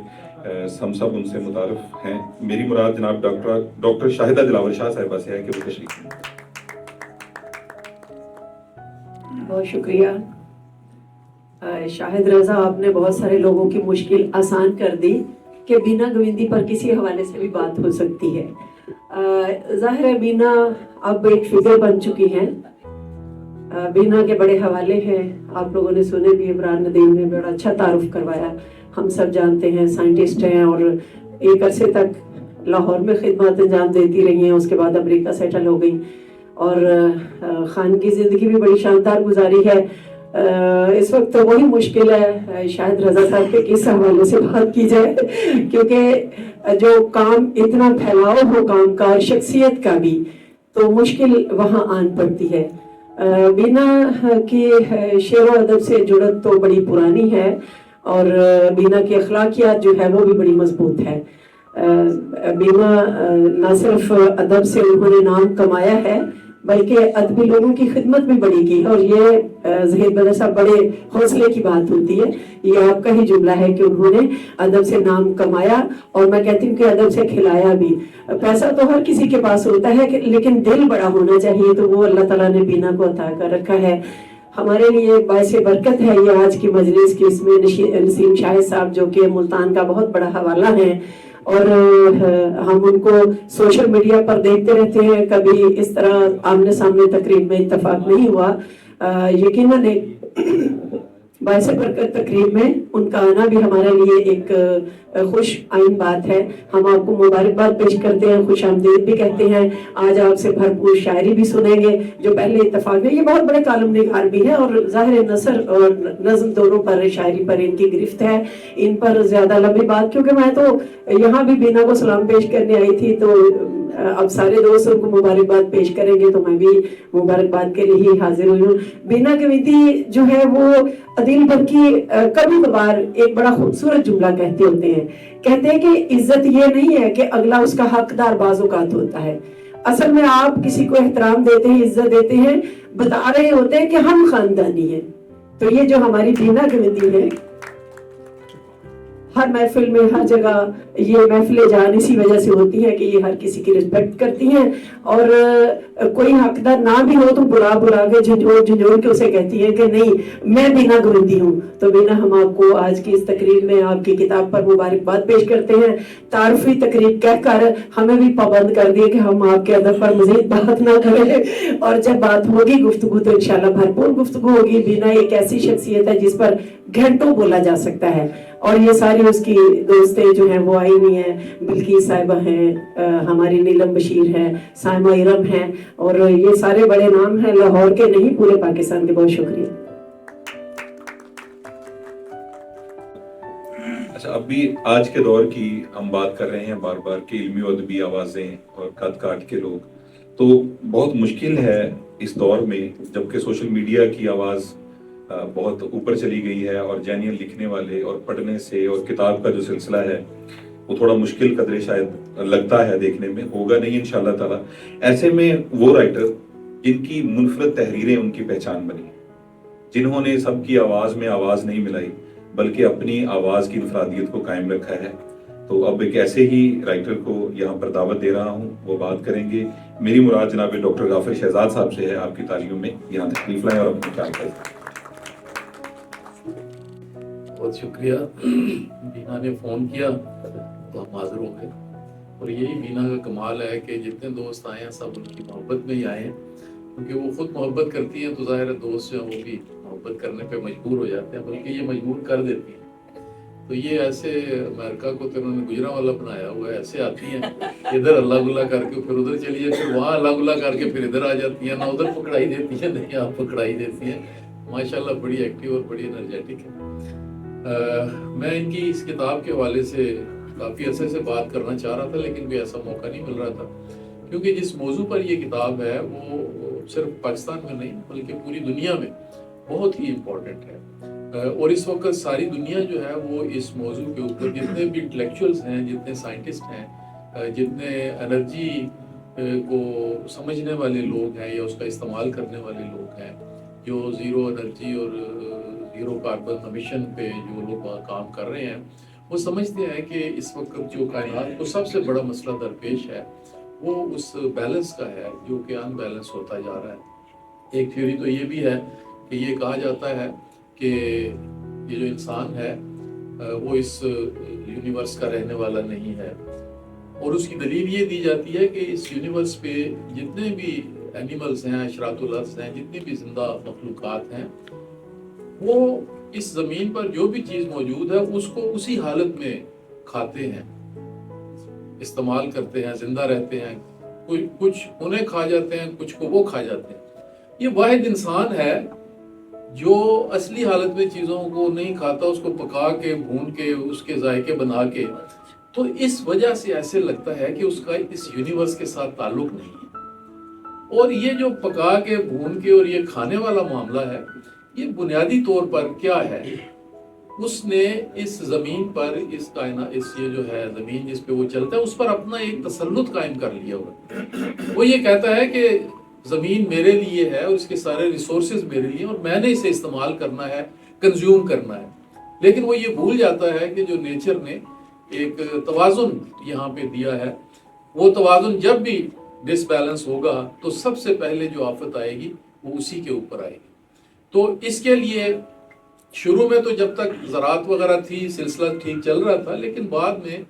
ہم سب ان سے متعارف ہیں. میری مراد جناب ڈاکٹر شاہدہ دلاور شاہ صاحبہ سے ہے کہ وہ تشریف لیں. بہت شکریہ شاہد رضا، آپ نے بہت سارے لوگوں کی مشکل آسان کر دی کہ بینا گوئندی پر کسی حوالے سے بھی بات ہو سکتی ہے. ظاہر ہے بینا اب ایک فگر بن چکی ہیں. بینا کے بڑے حوالے ہیں، آپ لوگوں نے سنے بھی، عمران ندیم نے بڑا اچھا تعارف کروایا. ہم سب جانتے ہیں سائنٹسٹ ہیں اور ایک عرصے تک لاہور میں خدمات انجام دیتی رہی ہیں، اس کے بعد امریکہ سیٹل ہو گئی اور خانگی زندگی بھی بڑی شاندار گزاری ہے. اس وقت وہی مشکل ہے شاہد رضا صاحب کے کس حوالے سے بات کی جائے، کیونکہ جو کام اتنا پھیلاؤ ہو کام کا، شخصیت کا بھی، تو مشکل وہاں آن پڑتی ہے. بینا کی شعر و ادب سے جڑت تو بڑی پرانی ہے اور بینا کی اخلاقیات جو ہے وہ بھی بڑی مضبوط ہے. بینا نہ صرف ادب سے انہوں نے نام کمایا ہے بلکہ ادبی لوگوں کی خدمت بھی بڑی کی، اور یہ زہید بدر صاحب بڑے حوصلے کی بات ہوتی ہے. یہ آپ کا ہی جملہ ہے کہ انہوں نے ادب سے نام کمایا اور میں کہتی ہوں کہ ادب سے کھلایا بھی. پیسہ تو ہر کسی کے پاس ہوتا ہے لیکن دل بڑا ہونا چاہیے، تو وہ اللہ تعالیٰ نے بینا کو عطا کر رکھا ہے. ہمارے لیے باعث برکت ہے یہ آج کی مجلس کی، اس میں نسیم شاہد صاحب جو کہ ملتان کا بہت بڑا حوالہ ہے اور ہم ان کو سوشل میڈیا پر دیکھتے رہتے ہیں، کبھی اس طرح آمنے سامنے تقریب میں اتفاق نہیں ہوا. یقیناً باعث برکت تقریب میں ان کا آنا بھی ہمارے لیے ایک خوش آئین بات ہے. ہم آپ کو مبارکباد پیش کرتے ہیں، خوش آمدید بھی کہتے ہیں. آج آپ سے بھرپور شاعری بھی سنیں گے جو پہلے اتفاق میں، یہ بہت بڑے کالم نگار بھی ہے اور ظاہر نثر اور نظم دونوں پر، شاعری پر ان کی گرفت ہے. ان پر زیادہ لمبی بات، کیونکہ میں تو یہاں بھی بینا کو سلام پیش کرنے آئی تھی، تو اب سارے دوست ان کو مبارکباد پیش کریں گے تو میں بھی مبارکباد کے لیے ہی حاضر ہوئی ہوں. بینا گوئندی جو ہے وہ عدیل برکی کبھی کبھار ایک بڑا خوبصورت جملہ کہتے ہوتے ہیں، کہتے ہیں کہ عزت یہ نہیں ہے کہ اگلا اس کا حقدار بعض اوقات ہوتا ہے. اصل میں آپ کسی کو احترام دیتے ہیں، عزت دیتے ہیں، بتا رہے ہوتے ہیں کہ ہم خاندانی ہیں. تو یہ جو ہماری بینا گوئندی ہے، ہر محفل میں ہر جگہ یہ محفل جان اسی وجہ سے ہوتی ہے کہ یہ ہر کسی کی رسپیکٹ کرتی ہیں اور کوئی حقدار نہ بھی ہو تو بلا کے جھنجھوڑ کے اسے کہتی ہے کہ نہیں میں بینا گوئندی ہوں. تو بینا ہم آپ کو آج کی اس تقریب میں آپ کی کتاب پر مبارکباد پیش کرتے ہیں. تعارفی تقریب کہہ کر ہمیں بھی پابند کر دیے کہ ہم آپ کے ادب پر مزید بات نہ کریں، اور جب بات ہوگی گفتگو تو انشاءاللہ بھرپور گفتگو ہوگی. بینا ایک ایسی شخصیت ہے جس پر گھنٹوں بولا جا سکتا ہے اور یہ ساری اس کی دوستیں جو ہیں وہ آئی ہوئی ہیں. بلقیس صاحبہ ہیں، ہماری نیلم بشیر ہے، سائمہ ارم ہیں، اور یہ سارے بڑے نام ہیں، لاہور کے نہیں پورے پاکستان کے. بہت شکریہ. اچھا، اب بھی آج کے دور کی ہم بات کر رہے ہیں بار بار کہ علمی و ادبی آوازیں اور قد کاٹ کے لوگ، تو بہت مشکل ہے اس دور میں جبکہ سوشل میڈیا کی آواز بہت اوپر چلی گئی ہے اور جینئن لکھنے والے اور پڑھنے سے اور کتاب کا جو سلسلہ ہے وہ تھوڑا مشکل قدرے شاید لگتا ہے دیکھنے میں، ہوگا نہیں انشاءاللہ تعالی. ایسے میں وہ رائٹر جن کی منفرد تحریریں ان کی پہچان بنی، جنہوں نے سب کی آواز میں آواز نہیں ملائی بلکہ اپنی آواز کی انفرادیت کو قائم رکھا ہے، تو اب ایک ایسے ہی رائٹر کو یہاں پر دعوت دے رہا ہوں، وہ بات کریں گے. میری مراد جناب ڈاکٹر غافر شہزاد صاحب سے ہے. آپ کی تعلیموں میں یہاں تشریف لائیں اور اپنی خیال کریں. بہت شکریہ. بینا نے فون کیا تو ہم حاضر ہوں گے، اور یہی بینا کا کمال ہے کہ جتنے دوست آئے ہیں سب ان کی محبت میں ہی آئے ہیں، کیونکہ وہ خود محبت کرتی ہیں تو ظاہر ہے دوست جو ہیں وہ بھی محبت کرنے پہ مجبور ہو جاتے ہیں، بلکہ یہ مجبور کر دیتی ہیں. تو یہ ایسے امریکہ کو تو انہوں نے گجرا والا بنایا ہوا ہے، ایسے آتی ہیں ادھر اللہ گلا کر کے پھر ادھر چلی جائے، پھر وہاں اللہ گلا کر کے پھر ادھر آ جاتی ہیں، نہ ادھر پکڑائی دیتی ہیں نہ یہاں پکڑائی دیتی ہیں. ماشاءاللہ بڑی ایکٹیو اور بڑی انرجیٹک ہے. میں ان کی اس کتاب کے حوالے سے کافی عرصے سے بات کرنا چاہ رہا تھا لیکن کوئی ایسا موقع نہیں مل رہا تھا، کیونکہ جس موضوع پر یہ کتاب ہے وہ صرف پاکستان میں نہیں بلکہ پوری دنیا میں بہت ہی امپورٹنٹ ہے. اور اس وقت ساری دنیا جو ہے وہ اس موضوع کے اوپر جتنے بھی انٹلیکچوئلز ہیں، جتنے سائنٹسٹ ہیں، جتنے انرجی کو سمجھنے والے لوگ ہیں یا اس کا استعمال کرنے والے لوگ ہیں، جو زیرو انرجی اور زیرو کاربن امیشن پہ جو لوگ کام کر رہے ہیں، وہ سمجھتے ہیں کہ اس وقت جو کائنات کو سب سے بڑا مسئلہ درپیش ہے وہ اس بیلنس کا ہے جو کہ ان بیلنس ہوتا جا رہا ہے. ایک تھیوری تو یہ بھی ہے کہ یہ کہا جاتا ہے کہ یہ جو انسان ہے وہ اس یونیورس کا رہنے والا نہیں ہے، اور اس کی دلیل یہ دی جاتی ہے کہ اس یونیورس پہ جتنے بھی اینیملز ہیں، اشراط الارض ہیں، جتنی بھی زندہ مخلوقات ہیں، وہ اس زمین پر جو بھی چیز موجود ہے اس کو اسی حالت میں کھاتے ہیں، استعمال کرتے ہیں، زندہ رہتے ہیں. کچھ انہیں کھا جاتے ہیں، کچھ کو وہ کھا جاتے ہیں. یہ واحد انسان ہے جو اصلی حالت میں چیزوں کو نہیں کھاتا، اس کو پکا کے بھون کے اس کے ذائقے بنا کے. تو اس وجہ سے ایسے لگتا ہے کہ اس کا اس یونیورس کے ساتھ تعلق نہیں ہے. اور یہ جو پکا کے بھون کے اور یہ کھانے والا معاملہ ہے، یہ بنیادی طور پر کیا ہے؟ اس نے اس زمین پر اس کائنات، اس یہ جو ہے زمین جس پہ وہ چلتا ہے، اس پر اپنا ایک تسلط قائم کر لیا ہوا. وہ یہ کہتا ہے کہ زمین میرے لیے ہے اور اس کے سارے ریسورسز میرے لیے، اور میں نے اسے استعمال کرنا ہے، کنزیوم کرنا ہے. لیکن وہ یہ بھول جاتا ہے کہ جو نیچر نے ایک توازن یہاں پہ دیا ہے، وہ توازن جب بھی ڈس بیلنس ہوگا تو سب سے پہلے جو آفت آئے گی وہ اسی کے اوپر آئے گی. تو اس کے لیے شروع میں تو جب تک زراعت وغیرہ تھی سلسلہ ٹھیک چل رہا تھا، لیکن بعد میں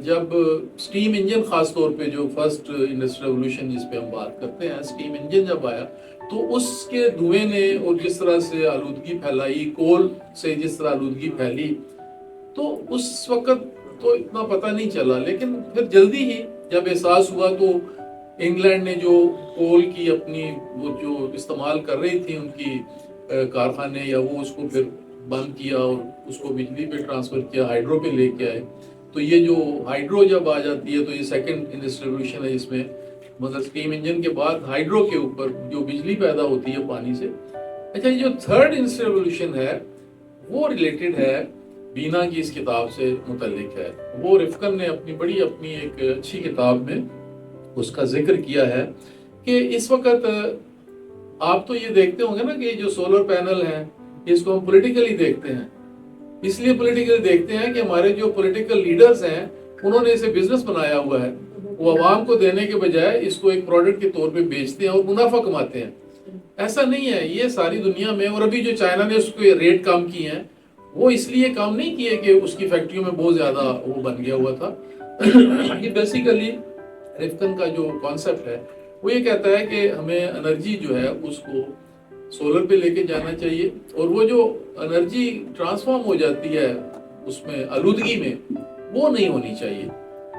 جب سٹیم انجن، خاص طور پہ جو فرسٹ انڈسٹریل ریولوشن جس پہ ہم بات کرتے ہیں، سٹیم انجن جب آیا تو اس کے دھوئیں نے اور جس طرح سے آلودگی پھیلائی، کول سے جس طرح آلودگی پھیلی، تو اس وقت تو اتنا پتہ نہیں چلا. لیکن پھر جلدی ہی جب احساس ہوا تو انگلینڈ نے جو کول کی اپنی وہ جو استعمال کر رہی تھی ان کی کارخانے، یا وہ اس کو پھر بند کیا اور اس کو بجلی پہ ٹرانسفر کیا، ہائیڈرو پہ لے کے آئے. تو یہ جو ہائیڈرو جب آ جاتی ہے تو یہ سیکنڈ انڈسٹریل ریولوشن ہے، جس میں مطلب اسٹیم انجن کے بعد ہائیڈرو کے اوپر جو بجلی پیدا ہوتی ہے پانی سے. اچھا، یہ جو تھرڈ انڈسٹریل ریولوشن ہے وہ ریلیٹڈ ہے بینا کی اس کتاب سے متعلق ہے. وہ رفکن نے اپنی ایک اچھی کتاب میں اس کا ذکر کیا ہے کہ اس وقت آپ تو یہ دیکھتے ہوں گے نا کہ جو سولر پینل ہیں اس کو ہم پولیٹیکلی دیکھتے ہیں. اس لیے پولیٹیکلی دیکھتے ہیں کہ ہمارے جو پولیٹیکل لیڈرز ہیں انہوں نے اسے بزنس بنایا ہوا ہے. وہ عوام کو دینے کے بجائے اس کو ایک پروڈکٹ کے طور پہ بیچتے ہیں اور منافع کماتے ہیں. ایسا نہیں ہے، یہ ساری دنیا میں. اور ابھی جو چائنا نے اس کو ریٹ کام کیے ہیں، وہ اس لیے کام نہیں کیے کہ اس کی فیکٹریوں میں بہت زیادہ وہ بن گیا ہوا تھا. یہ بیسیکلی رفکن کا جو کانسیپٹ ہے وہ یہ کہتا ہے کہ ہمیں انرجی جو ہے اس کو سولر پہ لے کے جانا چاہیے، اور وہ جو انرجی ٹرانسفارم ہو جاتی ہے اس میں آلودگی میں، وہ نہیں ہونی چاہیے.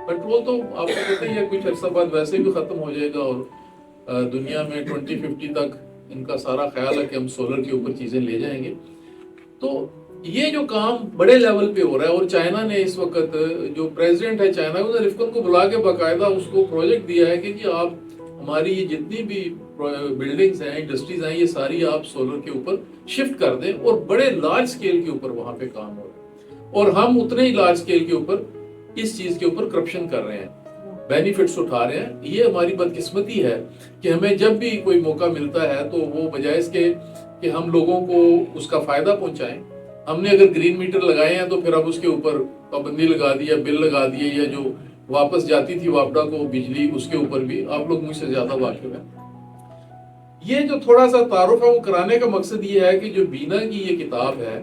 پیٹرول تو آپ کو پتہ ہی ہے کچھ عرصہ بعد ویسے بھی ختم ہو جائے گا، اور دنیا میں 2050 تک ان کا سارا خیال ہے کہ ہم سولر کے اوپر چیزیں لے جائیں گے. تو یہ جو کام بڑے لیول پہ ہو رہا ہے، اور چائنا نے اس وقت جو پریزیڈنٹ ہے چائنا، انہوں نے رفکن کو بلا کے باقاعدہ اس کو پروجیکٹ دیا ہے کہ جی آپ ہماری یہ جتنی بھی بلڈنگز ہیں، انڈسٹریز ہیں، یہ ساری آپ سولر کے اوپر شفٹ کر دیں، اور بڑے لارج سکیل کے اوپر وہاں پہ کام ہو رہا ہے. اور ہم اتنے ہی لارج سکیل کے اوپر اس چیز کے اوپر کرپشن کر رہے ہیں، بینیفٹس اٹھا رہے ہیں. یہ ہماری بدقسمتی ہے کہ ہمیں جب بھی کوئی موقع ملتا ہے تو وہ بجائے اس کے کہ ہم لوگوں کو اس کا فائدہ پہنچائیں، ہم نے اگر گرین میٹر لگائے ہیں تو پھر اب اس کے اوپر پابندی لگا دی، بل لگا دیے، یا جو واپس جاتی تھی واپڈا کو بجلی، اس کے اوپر بھی آپ لوگ مجھ سے زیادہ واقف ہیں. یہ جو تھوڑا سا تعارف ہے وہ کرانے کا مقصد یہ ہے کہ جو بینا کی یہ کتاب ہے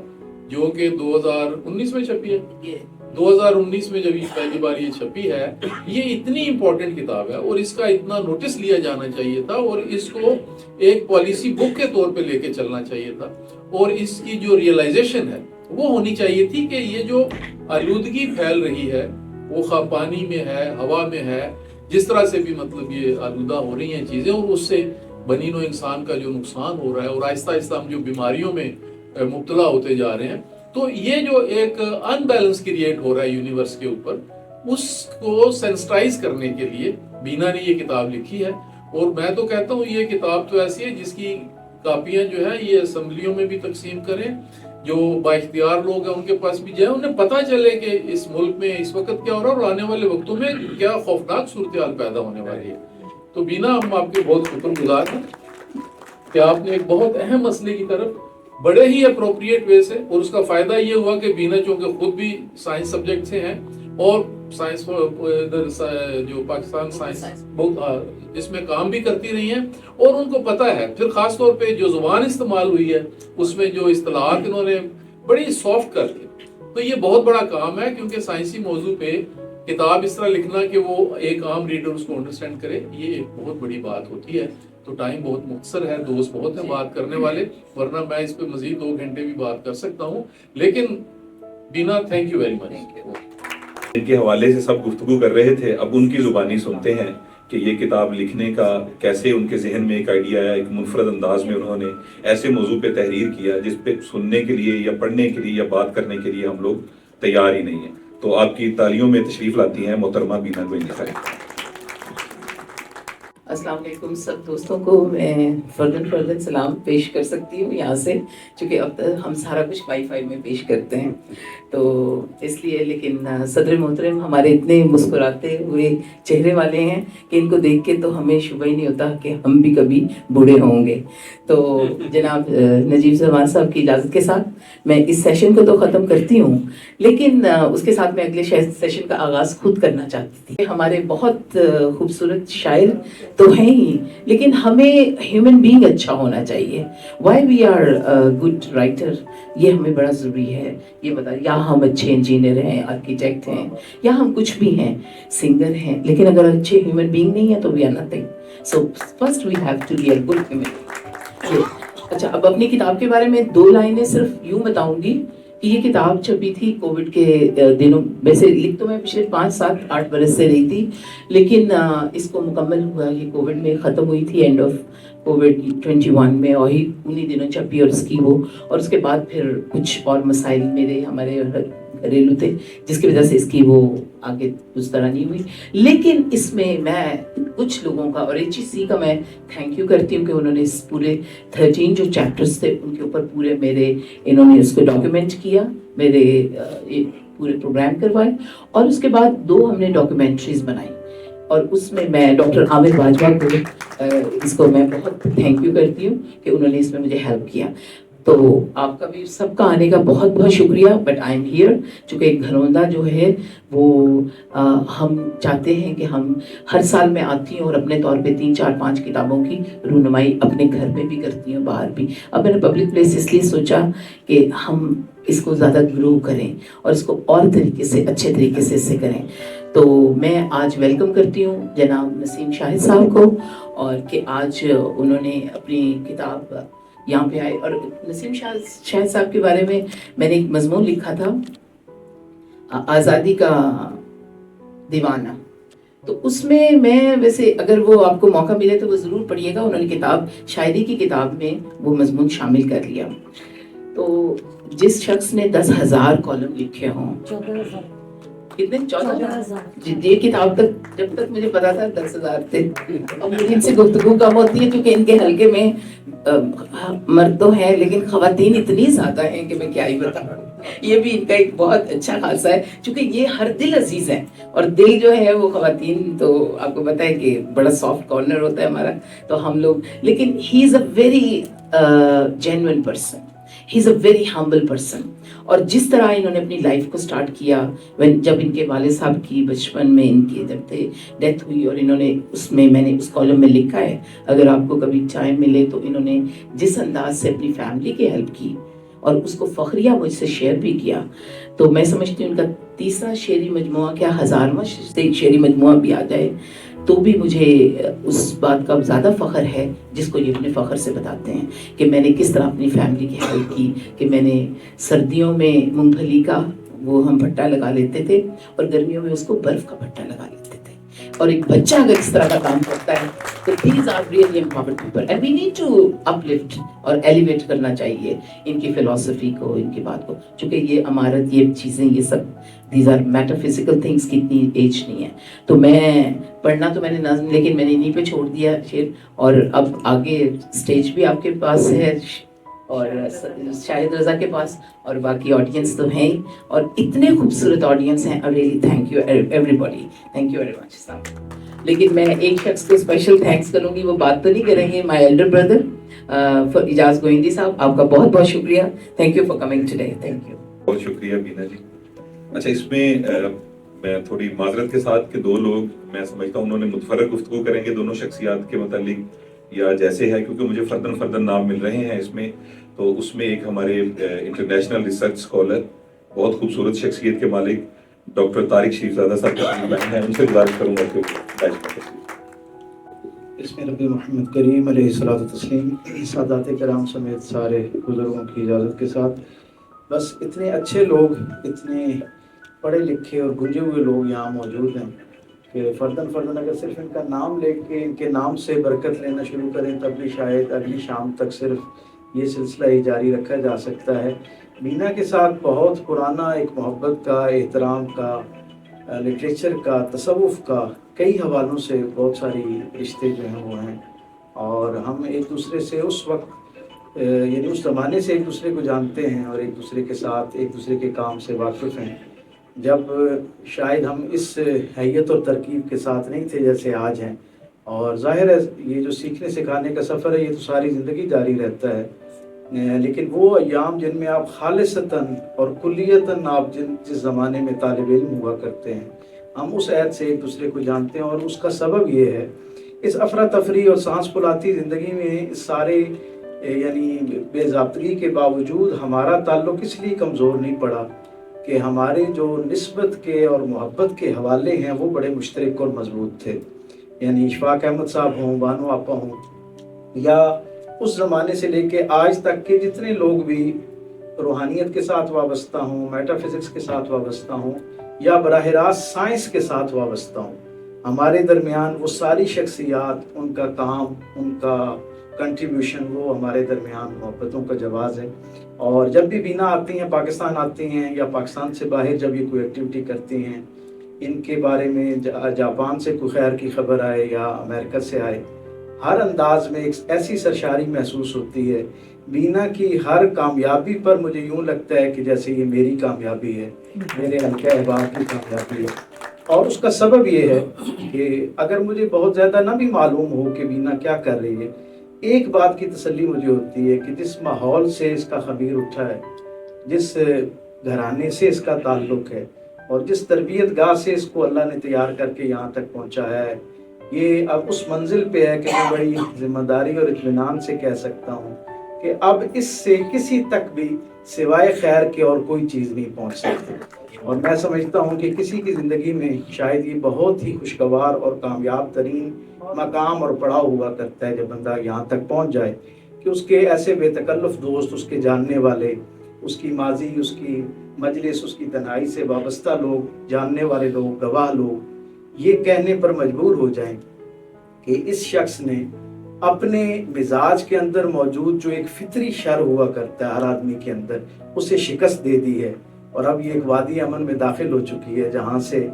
جو کہ 2019 میں چھپی ہے، 2019 میں جب یہ پہلی بار یہ چھپی ہے، یہ اتنی امپورٹنٹ کتاب ہے اور اس کا اتنا نوٹس لیا جانا چاہیے تھا، اور اس کو ایک پالیسی بک کے طور پہ لے کے چلنا چاہیے تھا. اور اس کی جو ریئلائزیشن ہے وہ ہونی چاہیے تھی کہ یہ جو آلودگی پھیل رہی ہے وہ خواہ پانی میں ہے، ہوا میں ہے، جس طرح سے بھی مطلب یہ آلودہ ہو رہی ہیں چیزیں، اور اس سے بنی نوع انسان کا جو نقصان ہو رہا ہے اور آہستہ آہستہ ہم جو بیماریوں میں مبتلا ہوتے جا رہے ہیں، تو یہ جو ایک ان بیلنس کریٹ ہو رہا ہے یونیورس کے اوپر، اس کو سینسٹائز کرنے کے لیے بینا نے یہ کتاب لکھی ہے. اور میں تو کہتا ہوں یہ کتاب تو ایسی ہے جس کی کاپیاں جو ہے یہ اسمبلیوں میں بھی تقسیم کریں، جو با اختیار لوگ ہیں ان کے پاس بھی جائیں، انہیں پتہ چلے کہ اس ملک میں اس وقت کیا ہو رہا ہے اور آنے والے وقتوں میں کیا خوفناک صورتحال پیدا ہونے والی ہے. تو بینا ہم آپ کے بہت شکر گزار ہیں کہ آپ نے ایک بہت اہم مسئلے کی طرف بڑے ہی اپروپریٹ وے سے، اور اس کا فائدہ یہ ہوا کہ بینا چونکہ خود بھی سائنس سبجیکٹ سے ہیں اور سائنس جو پاکستان سائنس اس میں کام بھی کرتی رہی ہیں، اور ان کو پتہ ہے پھر خاص طور پہ جو زبان استعمال ہوئی ہے اس میں جو اصطلاحات انہوں نے بڑی سافٹ کر دی. تو یہ بہت بڑا کام ہے، کیونکہ سائنسی موضوع پہ کتاب اس طرح لکھنا کہ وہ ایک عام ریڈر اس کو انڈرسٹینڈ کرے، یہ ایک بہت بڑی بات ہوتی ہے. تو ٹائم بہت مختصر ہے، دوست بہت ہیں بات کرنے والے، ورنہ میں اس پہ مزید 2 گھنٹے بھی بات کر سکتا ہوں. لیکن بینا تھینک یو ویری مچ. ان کے حوالے سے سب گفتگو کر رہے تھے، اب ان کی زبانی سنتے ہیں کہ یہ کتاب لکھنے کا کیسے ان کے ذہن میں ایک آئیڈیا آیا. ایک منفرد انداز میں انہوں نے ایسے موضوع پہ تحریر کیا جس پہ سننے کے لیے یا پڑھنے کے لیے یا بات کرنے کے لیے ہم لوگ تیار ہی نہیں ہیں. تو آپ کی تالیوں میں تشریف لاتی ہیں محترمہ بینا گوئندی صاحب. السلام علیکم سب دوستوں کو میں فردن سلام پیش کر سکتی ہوں یہاں سے، چونکہ اب ہم سارا کچھ وائی فائی میں پیش کرتے ہیں تو اس لیے. لیکن صدر محترم ہمارے اتنے مسکراتے ہوئے چہرے والے ہیں کہ ان کو دیکھ کے تو ہمیں شبہ ہی نہیں ہوتا کہ ہم بھی کبھی بوڑھے ہوں گے. تو جناب نجیب زمان صاحب کی اجازت کے ساتھ میں اس سیشن کو تو ختم کرتی ہوں، لیکن اس کے ساتھ میں اگلے سیشن کا آغاز خود کرنا چاہتی تھی. ہمارے بہت خوبصورت شاعر تو ہیں ہی، لیکن ہمیں ہیومن بینگ اچھا ہونا چاہیے. Why we are good writer, یہ ہمیں بڑا ضروری ہے. یہ بتا یا ہم اچھے انجینئر ہیں، آرکیٹیکٹ ہیں، یا ہم کچھ بھی ہیں، سنگر ہیں، لیکن اگر اچھے ہیومن بینگ نہیں ہیں تو we are nothing. So first we have to be a good human. اچھا، اب اپنی کتاب کے بارے میں 2 لائنیں صرف یوں بتاؤں گی کہ یہ کتاب چھپی تھی کووڈ کے دنوں. ویسے لکھ تو میں پچھلے 5 7 8 برس سے رہی تھی، لیکن اس کو مکمل ہوا یہ کووڈ میں ختم ہوئی تھی، اینڈ آف کووڈ 21 میں، اور ہی انہی دنوں چھپی. اور اس کی وہ، اور اس کے بعد پھر کچھ اور مسائل ہمارے گھریلو تھے جس کی وجہ سے اس کی وہ آگے اس طرح نہیں ہوئی. لیکن اس میں کچھ لوگوں کا اور HEC کا میں تھینک یو کرتی ہوں کہ انہوں نے اس پورے 13 جو چیپٹرز تھے ان کے اوپر پورے انہوں نے اس کو ڈاکیومنٹ کیا، میرے پورے پروگرام کروائے. اور اس کے بعد 2 ہم نے ڈاکیومنٹریز بنائی، اور اس میں میں ڈاکٹر عامر باجوہ کو اس کو میں بہت تھینک یو کرتی ہوں کہ انہوں نے اس میں مجھے ہیلپ کیا. تو آپ کا بھی سب کا آنے کا بہت بہت شکریہ. بٹ آئی ایم ہیئر، چونکہ ایک گھروندہ جو ہے وہ ہم چاہتے ہیں کہ ہم ہر سال میں آتی ہوں اور اپنے طور پہ 3 4 5 کتابوں کی رونمائی اپنے گھر میں بھی کرتی ہوں، باہر بھی. اب میں نے پبلک پلیس اس لیے سوچا کہ ہم اس کو زیادہ گرو کریں اور اس کو اور طریقے سے اچھے طریقے سے اس سے کریں. تو میں آج ویلکم کرتی ہوں جناب نسیم شاہد صاحب کو، اور کہ آج انہوں نے اپنی کتاب یہاں پہ آئے. اور نسیم شاہد صاحب کے بارے میں نے ایک مضمون لکھا تھا، آزادی کا دیوانہ. تو اس میں ویسے اگر وہ آپ کو موقع ملے تو وہ ضرور پڑھیے گا. انہوں نے شاعری کی کتاب میں وہ مضمون شامل کر لیا. تو جس شخص نے 10,000 کالم لکھے ہوں، کتنے 14,000 یہ کتاب تک جب تک مجھے پتا تھا 10,000 تھے. اب مجھے ان سے گفتگو کم ہوتی ہے کیونکہ ان کے حلقے میں مرد تو ہیں لیکن خواتین اتنی زیادہ ہیں کہ میں کیا ہی بتاؤں. یہ بھی ان کا ایک بہت اچھا خاصہ ہے، چونکہ یہ ہر دل عزیز ہے، اور دل جو ہے وہ خواتین تو آپ کو پتا ہے کہ بڑا سافٹ کارنر ہوتا ہے ہمارا. تو ہم لوگ، لیکن he is a very genuine person, he is a very humble person. اور جس طرح انہوں نے اپنی لائف کو سٹارٹ کیا جب ان کے والد صاحب کی بچپن میں ان کی جب ڈیتھ ہوئی، اور انہوں نے اس میں نے اس کالم میں لکھا ہے، اگر آپ کو کبھی ٹائم ملے تو انہوں نے جس انداز سے اپنی فیملی کی ہیلپ کی اور اس کو فخریہ مجھ سے شیئر بھی کیا. تو میں سمجھتی ہوں ان کا تیسرا شعری مجموعہ کیا 1000واں شعری مجموعہ بھی آ جائے تو بھی مجھے اس بات کا زیادہ فخر ہے جس کو یہ اپنے فخر سے بتاتے ہیں کہ میں نے کس طرح اپنی فیملی کی ہیلپ کی، کہ میں نے سردیوں میں مونگ پھلی کا وہ ہم بھٹا لگا لیتے تھے اور گرمیوں میں اس کو برف کا بھٹا لگا لیتے تھے، اور ایک بچہ اگر اس طرح کا کام کرتا ہے تو these are really empowered people and we need to uplift اور ایلیویٹ کرنا چاہیے ان کی فلسفی کو، ان کی بات کو، چونکہ یہ امارت، یہ چیزیں، یہ سب these are metaphysical things کی اتنی ایج نہیں ہے۔ تو میں پڑھنا تو میں نے نظم لیکن میں نے انہیں پہ چھوڑ دیا شعر، اور اب آگے سٹیج بھی آپ کے پاس ہے اور شاہد رضا کے پاس اور باقی آڈینس تو ہیں، اور اتنے خوبصورت آڈینس ہیں، really thank you every body, thank you very much. لیکن میں ایک شخص کو اسپیشل تھینکس کروں گی، وہ بات تو نہیں کریں گے، مائی ایلڈر بردر اعجاز گوئندی صاحب، آپ کا بہت بہت شکریہ، thank you for coming today, thank you. بہت شکریہ بینا جی۔ اچھا، اس میں میں تھوڑی معذرت کے ساتھ کہ دو لوگ میں سمجھتا ہوں انہوں نے متفرق گفتگو کریں گے دونوں شخصیات کے متعلق یا جیسے ہے، کیونکہ مجھے فردن نام مل رہے ہیں اس میں، تو اس میں ایک ہمارے انٹرنیشنل ریسرچ اسکالر، بہت خوبصورت شخصیت کے مالک ڈاکٹر طارق شریف زادہ صاحب ہیں، ان سے گزارش کروں گا کہ بسم ربی محمد کریم علیہ الصلوۃ والتسلیم۔ سادات کرام سمیت سارے بزرگوں کی اجازت کے ساتھ، بس اتنے اچھے لوگ، اتنے پڑھے لکھے اور گنجے ہوئے لوگ یہاں موجود ہیں کہ فردن اگر صرف ان کا نام لے کے ان کے نام سے برکت لینا شروع کریں تب بھی شاید اگلی شام تک صرف یہ سلسلہ ہی جاری رکھا جا سکتا ہے۔ بینا کے ساتھ بہت پرانا ایک محبت کا، احترام کا، لٹریچر کا، تصوف کا، کئی حوالوں سے بہت ساری رشتے جو ہیں وہ ہیں، اور ہم ایک دوسرے سے اس وقت یعنی اس زمانے سے ایک دوسرے کو جانتے ہیں اور ایک دوسرے کے ساتھ ایک دوسرے کے کام سے واقف ہیں، جب شاید ہم اس حیت اور ترکیب کے ساتھ نہیں تھے جیسے آج ہیں۔ اور ظاہر ہے یہ جو سیکھنے سکھانے کا سفر ہے یہ تو ساری زندگی جاری رہتا ہے، لیکن وہ ایام جن میں آپ خالصتاً اور کلیتاً آپ جس زمانے میں طالب علم ہوا کرتے ہیں، ہم اس عہد سے ایک دوسرے کو جانتے ہیں، اور اس کا سبب یہ ہے اس افراتفری اور سانس پھولاتی زندگی میں اس سارے یعنی بے ضابطگی کے باوجود ہمارا تعلق اس لیے کمزور نہیں پڑا کہ ہمارے جو نسبت کے اور محبت کے حوالے ہیں وہ بڑے مشترک اور مضبوط تھے، یعنی اشفاق احمد صاحب ہوں، بانو آپا ہوں، یا اس زمانے سے لے کے آج تک کے جتنے لوگ بھی روحانیت کے ساتھ وابستہ ہوں، میٹا فزکس کے ساتھ وابستہ ہوں، یا براہ راست سائنس کے ساتھ وابستہ ہوں، ہمارے درمیان وہ ساری شخصیات، ان کا کام، ان کا کنٹریبیوشن، وہ ہمارے درمیان محبتوں کا جواز ہے۔ اور جب بھی بینا آتی ہیں، پاکستان آتی ہیں یا پاکستان سے باہر جب یہ کوئی ایکٹیویٹی کرتی ہیں، ان کے بارے میں جاپان سے کوئی خیر کی خبر آئے یا امریکہ سے آئے، ہر انداز میں ایک ایسی سرشاری محسوس ہوتی ہے۔ بینا کی ہر کامیابی پر مجھے یوں لگتا ہے کہ جیسے یہ میری کامیابی ہے، میرے حلقہ احباب کی کامیابی ہے، اور اس کا سبب یہ ہے کہ اگر مجھے بہت زیادہ نہ بھی معلوم ہو کہ بینا کیا کر رہی ہے، ایک بات کی تسلی مجھے ہوتی ہے کہ جس ماحول سے اس کا خمیر اٹھا ہے، جس گھرانے سے اس کا تعلق ہے، اور جس تربیت گاہ سے اس کو اللہ نے تیار کر کے یہاں تک پہنچایا ہے، یہ اب اس منزل پہ ہے کہ میں بڑی ذمہ داری اور اطمینان سے کہہ سکتا ہوں کہ اب اس سے کسی تک بھی سوائے خیر کے اور کوئی چیز نہیں پہنچ سکتی۔ اور میں سمجھتا ہوں کہ کسی کی زندگی میں شاید یہ بہت ہی خوشگوار اور کامیاب ترین مقام اور پڑاؤ ہوا کرتا ہے جب بندہ یہاں تک پہنچ جائے کہ اس کے ایسے بے تکلف دوست، اس کے جاننے والے، اس کی ماضی، اس کی مجلس، اس کی تنہائی سے وابستہ لوگ، جاننے والے لوگ، گواہ لوگ یہ کہنے پر مجبور ہو جائیں کہ اس شخص نے اپنے مزاج کے اندر موجود جو ایک فطری شر ہوا کرتا ہے ہر آدمی کے اندر، اسے شکست دے دی ہے، اور اب یہ ایک وادی امن میں داخل ہو چکی ہے جہاں سے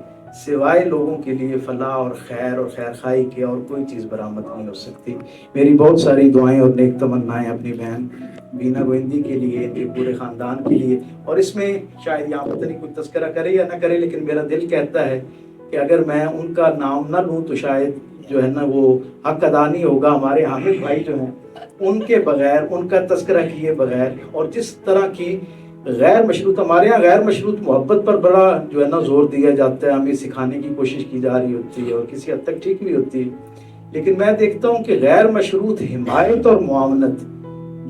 سوائے لوگوں کے لیے فلاح اور خیر خواہی کے اور کوئی چیز برآمد نہیں ہو سکتی۔ میری بہت ساری دعائیں اور نیک تمنائیں اپنی بہن بینا گوئندی کے لیے، ان کے پورے خاندان کے لیے، اور اس میں شاید یہاں پتہ نہیں کوئی تذکرہ کرے یا نہ کرے، لیکن میرا دل کہتا ہے کہ اگر میں ان کا نام نہ لوں تو شاید جو ہے نا وہ حق ادا نہیں ہوگا۔ ہمارے حامد بھائی جو ہیں ان کے بغیر، ان کا تذکرہ کیے بغیر، اور جس طرح کی غیر مشروط، ہمارے یہاں غیر مشروط محبت پر بڑا جو ہے نا زور دیا جاتا ہے، ہمیں سکھانے کی کوشش کی جا رہی ہوتی ہے اور کسی حد تک ٹھیک بھی ہوتی ہے، لیکن میں دیکھتا ہوں کہ غیر مشروط حمایت اور معاونت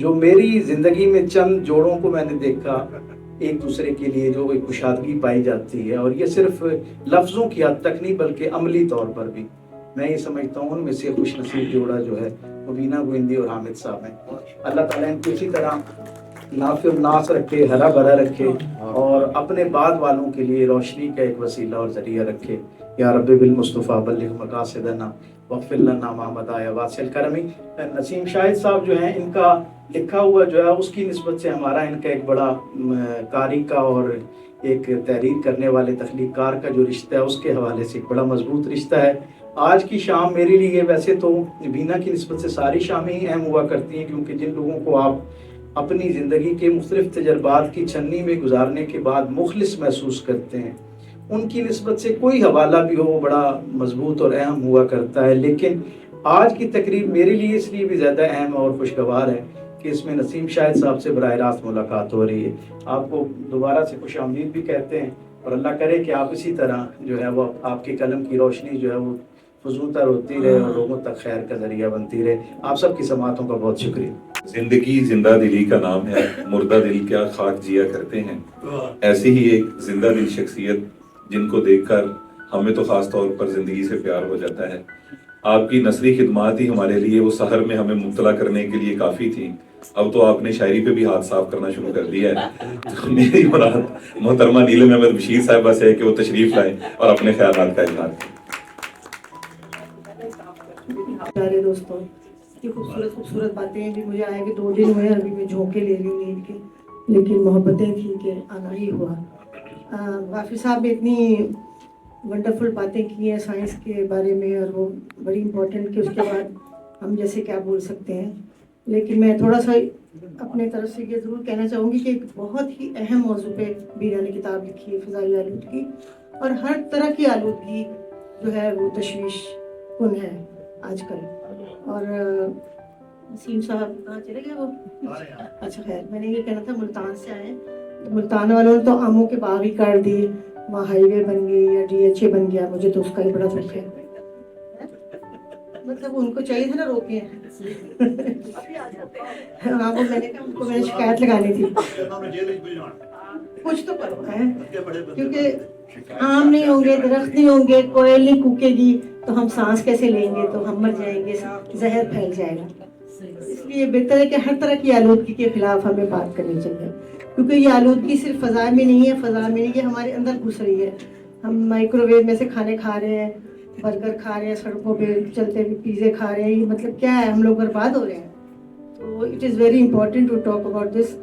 جو میری زندگی میں چند جوڑوں کو میں نے دیکھا ایک دوسرے کے لیے جو ایک کشادگی پائی جاتی ہے، اور یہ صرف لفظوں کی حد تک نہیں بلکہ عملی طور پر بھی، میں یہ سمجھتا ہوں ان میں سے خوش نصیب جوڑا جو ہے وہ بینا گوئندی اور حامد صاحب ہیں. اللہ تعالیٰ ان کو اسی طرح نافع الناس رکھے, ہرا بھرا رکھے اور اپنے بعد والوں کے لیے روشنی کا ایک وسیلہ اور ذریعہ رکھے. یا رب بالمصطفیٰ بلغ مقاصدنا واغفر لنا ما مضى یا واسع الکرم. نسیم شاہد صاحب جو ہیں, ان کا لکھا ہوا جو ہے اس کی نسبت سے ہمارا ان کا ایک بڑا قاری کا اور ایک تحریر کرنے والے تخلیق کار کا جو رشتہ ہے اس کے حوالے سے ایک بڑا مضبوط رشتہ ہے. آج کی شام میرے لیے ویسے تو بینا کی نسبت سے ساری شامیں ہی اہم ہوا کرتی ہیں, کیونکہ جن لوگوں کو آپ اپنی زندگی کے مختلف تجربات کی چھنی میں گزارنے کے بعد مخلص محسوس کرتے ہیں, ان کی نسبت سے کوئی حوالہ بھی ہو وہ بڑا مضبوط اور اہم ہوا کرتا ہے. لیکن آج کی تقریب میرے لیے اس لیے بھی زیادہ اہم اور خوشگوار ہے کہ اس میں نسیم شاہد صاحب سے براہ راست ملاقات ہو رہی ہے. آپ کو دوبارہ سے خوش آمدید بھی کہتے ہیں اور اللہ کرے کہ آپ اسی طرح جو ہے وہ آپ کے قلم کی روشنی جو ہے وہ فزوں تر ہوتی رہے اور لوگوں تک خیر کا ذریعہ بنتی رہے. آپ سب کی سماعتوں کا بہت شکریہ. زندگی زندہ دلی کا نام ہے, مردہ دل کیا خاک جیا کرتے ہیں. ایسی ہی ایک زندہ دل شخصیت جن کو دیکھ کر ہمیں تو خاص طور پر زندگی سے پیار ہو جاتا ہے. آپ کی نثری خدمات ہی ہمارے لیے وہ سحر میں ہمیں مبتلا کرنے کے لیے کافی تھیں. اب تو آپ نے شاعری پہ بھی ہاتھ صاف کرنا شروع کر دیا ہے. تو میری مراد محترمہ نیلم احمد بشیر صاحبہ سے ہے کہ وہ تشریف لائیں اور اپنے خیالات کا اظہار کریں. پیارے دوستوں, اتنی خوبصورت خوبصورت باتیں بھی مجھے آئے کہ 2 دن ہوئے ابھی میں جھونکے لے رہی ہوں نیند کے, لیکن محبتیں تھیں کہ آنا ہی ہوا. غافر صاحب نے اتنی ونڈرفل باتیں کی ہیں سائنس کے بارے میں, اور وہ بڑی امپورٹنٹ کہ اس کے بعد ہم جیسے کیا بول سکتے ہیں. لیکن میں تھوڑا سا اپنے طرف سے یہ ضرور کہنا چاہوں گی کہ ایک بہت ہی اہم موضوع پہ بینا نے کتاب لکھی ہے, فضائی آلودگی, اور ہر طرح کی آلودگی جو ہے وہ تشویش کن ہے آج کل. اور نسیم صاحب کہاں چلے گئے وہ؟ اچھا خیر, میں نے یہ کہنا تھا ملتان سے آئے ہیں, تو ملتان والوں نے تو آموں کے باغ ہی کاٹ دیے, وہاں ہائی وے بن گئی یا DHA بن گیا. مجھے تو اس کا ہی بڑا دکھ ہے, مطلب ان کو چاہیے تھا نا روکے. ہاں وہ میں نے کہا ان کو میں نے شکایت لگانی تھی, کچھ تو کرو ہے, کیونکہ آم نہیں ہوں گے, درخت نہیں ہوں گے, کوئل نہیں کوکے گی, تو ہم سانس کیسے لیں گے, تو ہم مر جائیں گے, زہر پھیل جائے گا. اس لیے بہتر ہے کہ ہر طرح کی آلودگی کے خلاف ہمیں بات کرنی چاہیے, کیونکہ یہ آلودگی صرف فضا میں نہیں ہے, فضا میں نہیں, یہ ہمارے اندر گھس رہی ہے. ہم مائکرو ویو میں سے کھانے کھا رہے ہیں, برگر کھا رہے ہیں, سڑکوں پہ چلتے ہوئے پیزے کھا رہے ہیں, یہ مطلب کیا ہے, ہم لوگ برباد ہو رہے ہیں. تو it is very important to talk about this.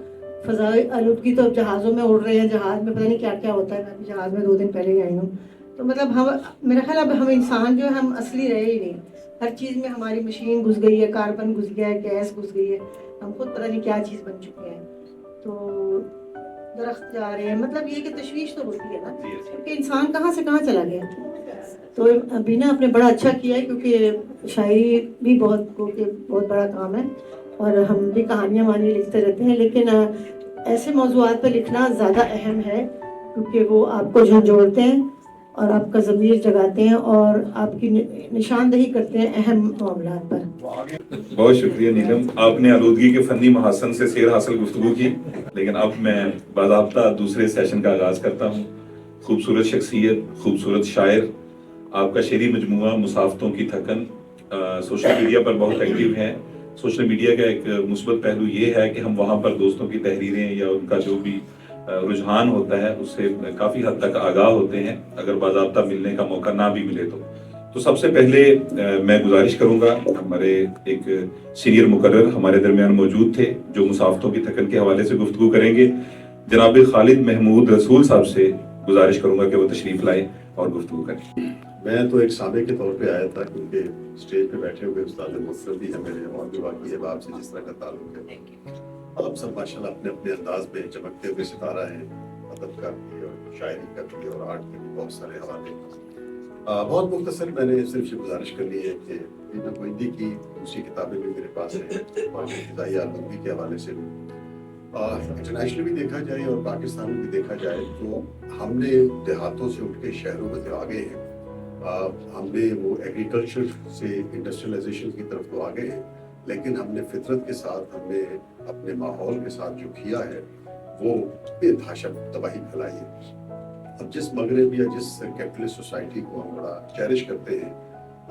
فضائی آلودگی تو جہازوں میں اڑ رہے ہیں, جہاز میں پتہ نہیں کیا کیا ہوتا ہے. میں جہاز میں 2 دن پہلے ہی آئی ہوں. تو مطلب ہم, میرا خیال اب ہم انسان جو ہے ہم اصلی رہے ہی نہیں. ہر چیز میں ہماری مشین گھس گئی ہے, کاربن گھس گیا ہے, گیس گھس گئی ہے, ہم خود پتہ نہیں کیا چیز بن چکے ہیں. تو درخت جا رہے ہیں, مطلب یہ کہ تشویش تو ہوتی ہے نا, کیونکہ انسان کہاں سے کہاں چلا گیا. تو بینا آپ نے بڑا اچھا کیا ہے, کیونکہ شاعری بھی بہت بڑا کام ہے, اور ہم بھی کہانیاں وہانیاں لکھتے رہتے ہیں, لیکن ایسے موضوعات پہ لکھنا زیادہ اہم ہے, کیونکہ وہ آپ کو جھنجھوڑتے ہیں اور آپ کا ضمیر جگاتے ہیں اور آپ کی نشاندہی کرتے ہیں اہم معاملات پر. بہت شکریہ نیلم, آپ نے آلودگی کے فنی محاسن سے سیر حاصل گفتگو کی, لیکن اب میں باضابطہ دوسرے سیشن کا آغاز کرتا ہوں. خوبصورت شخصیت, خوبصورت شاعر, آپ کا شعری مجموعہ مسافتوں کی تھکن سوشل میڈیا پر بہت ایکٹیو ہے. سوشل میڈیا کا ایک مثبت پہلو یہ ہے کہ ہم وہاں پر دوستوں کی تحریریں یا ان کا جو بھی رجحان ہوتا ہے اس سے کافی حد تک آگاہ ہوتے ہیں, اگر باضابطہ ملنے کا موقع نہ بھی ملے تو سب سے پہلے میں گزارش کروں گا, ہمارے ایک سینئر مقرر ہمارے درمیان موجود تھے جو مسافتوں کی تھکن کے حوالے سے گفتگو کریں گے. جناب خالد محمود رسول صاحب سے گزارش کروں گا کہ وہ تشریف لائیں اور گفتگو کریں. میں تو ایک سامع کے طور پہ آیا تھا, کیونکہ اسٹیج پہ بیٹھے ہوئے استاد محترم بھی ہیں میرے, اور بھی باقی ہے آپ سے جس طرح کا تعلق ہے. آپ سب ماشاءاللہ اپنے اپنے انداز میں چمکتے ہوئے ستارہ ہیں, ادب کا بھی اور شاعری کا بھی اور آرٹ کے بھی بہت سارے حوالے. بہت مختصر میں نے صرف یہ گزارش کرنی ہے کہ بینا گوئندی کی دوسری کتابیں بھی میرے پاس ہیں, فضائی آلودگی کے حوالے سے بھی. انٹرنیشنل بھی دیکھا جائے اور پاکستان میں بھی دیکھا جائے تو ہم نے دیہاتوں سے اٹھ کے شہروں میں تو آگے ہیں. ہم نے وہ ایگریکلچر سے انڈسٹریلائزیشن کی طرف تو آگے ہیں, لیکن ہم نے فطرت کے ساتھ, ہم نے اپنے ماحول کے ساتھ جو کیا ہے وہ بے تحاشا تباہی پھیلائی ہے. اب جس مغرب یا جس کیپٹلسٹ سوسائٹی کو ہم بڑا چیرش کرتے ہیں,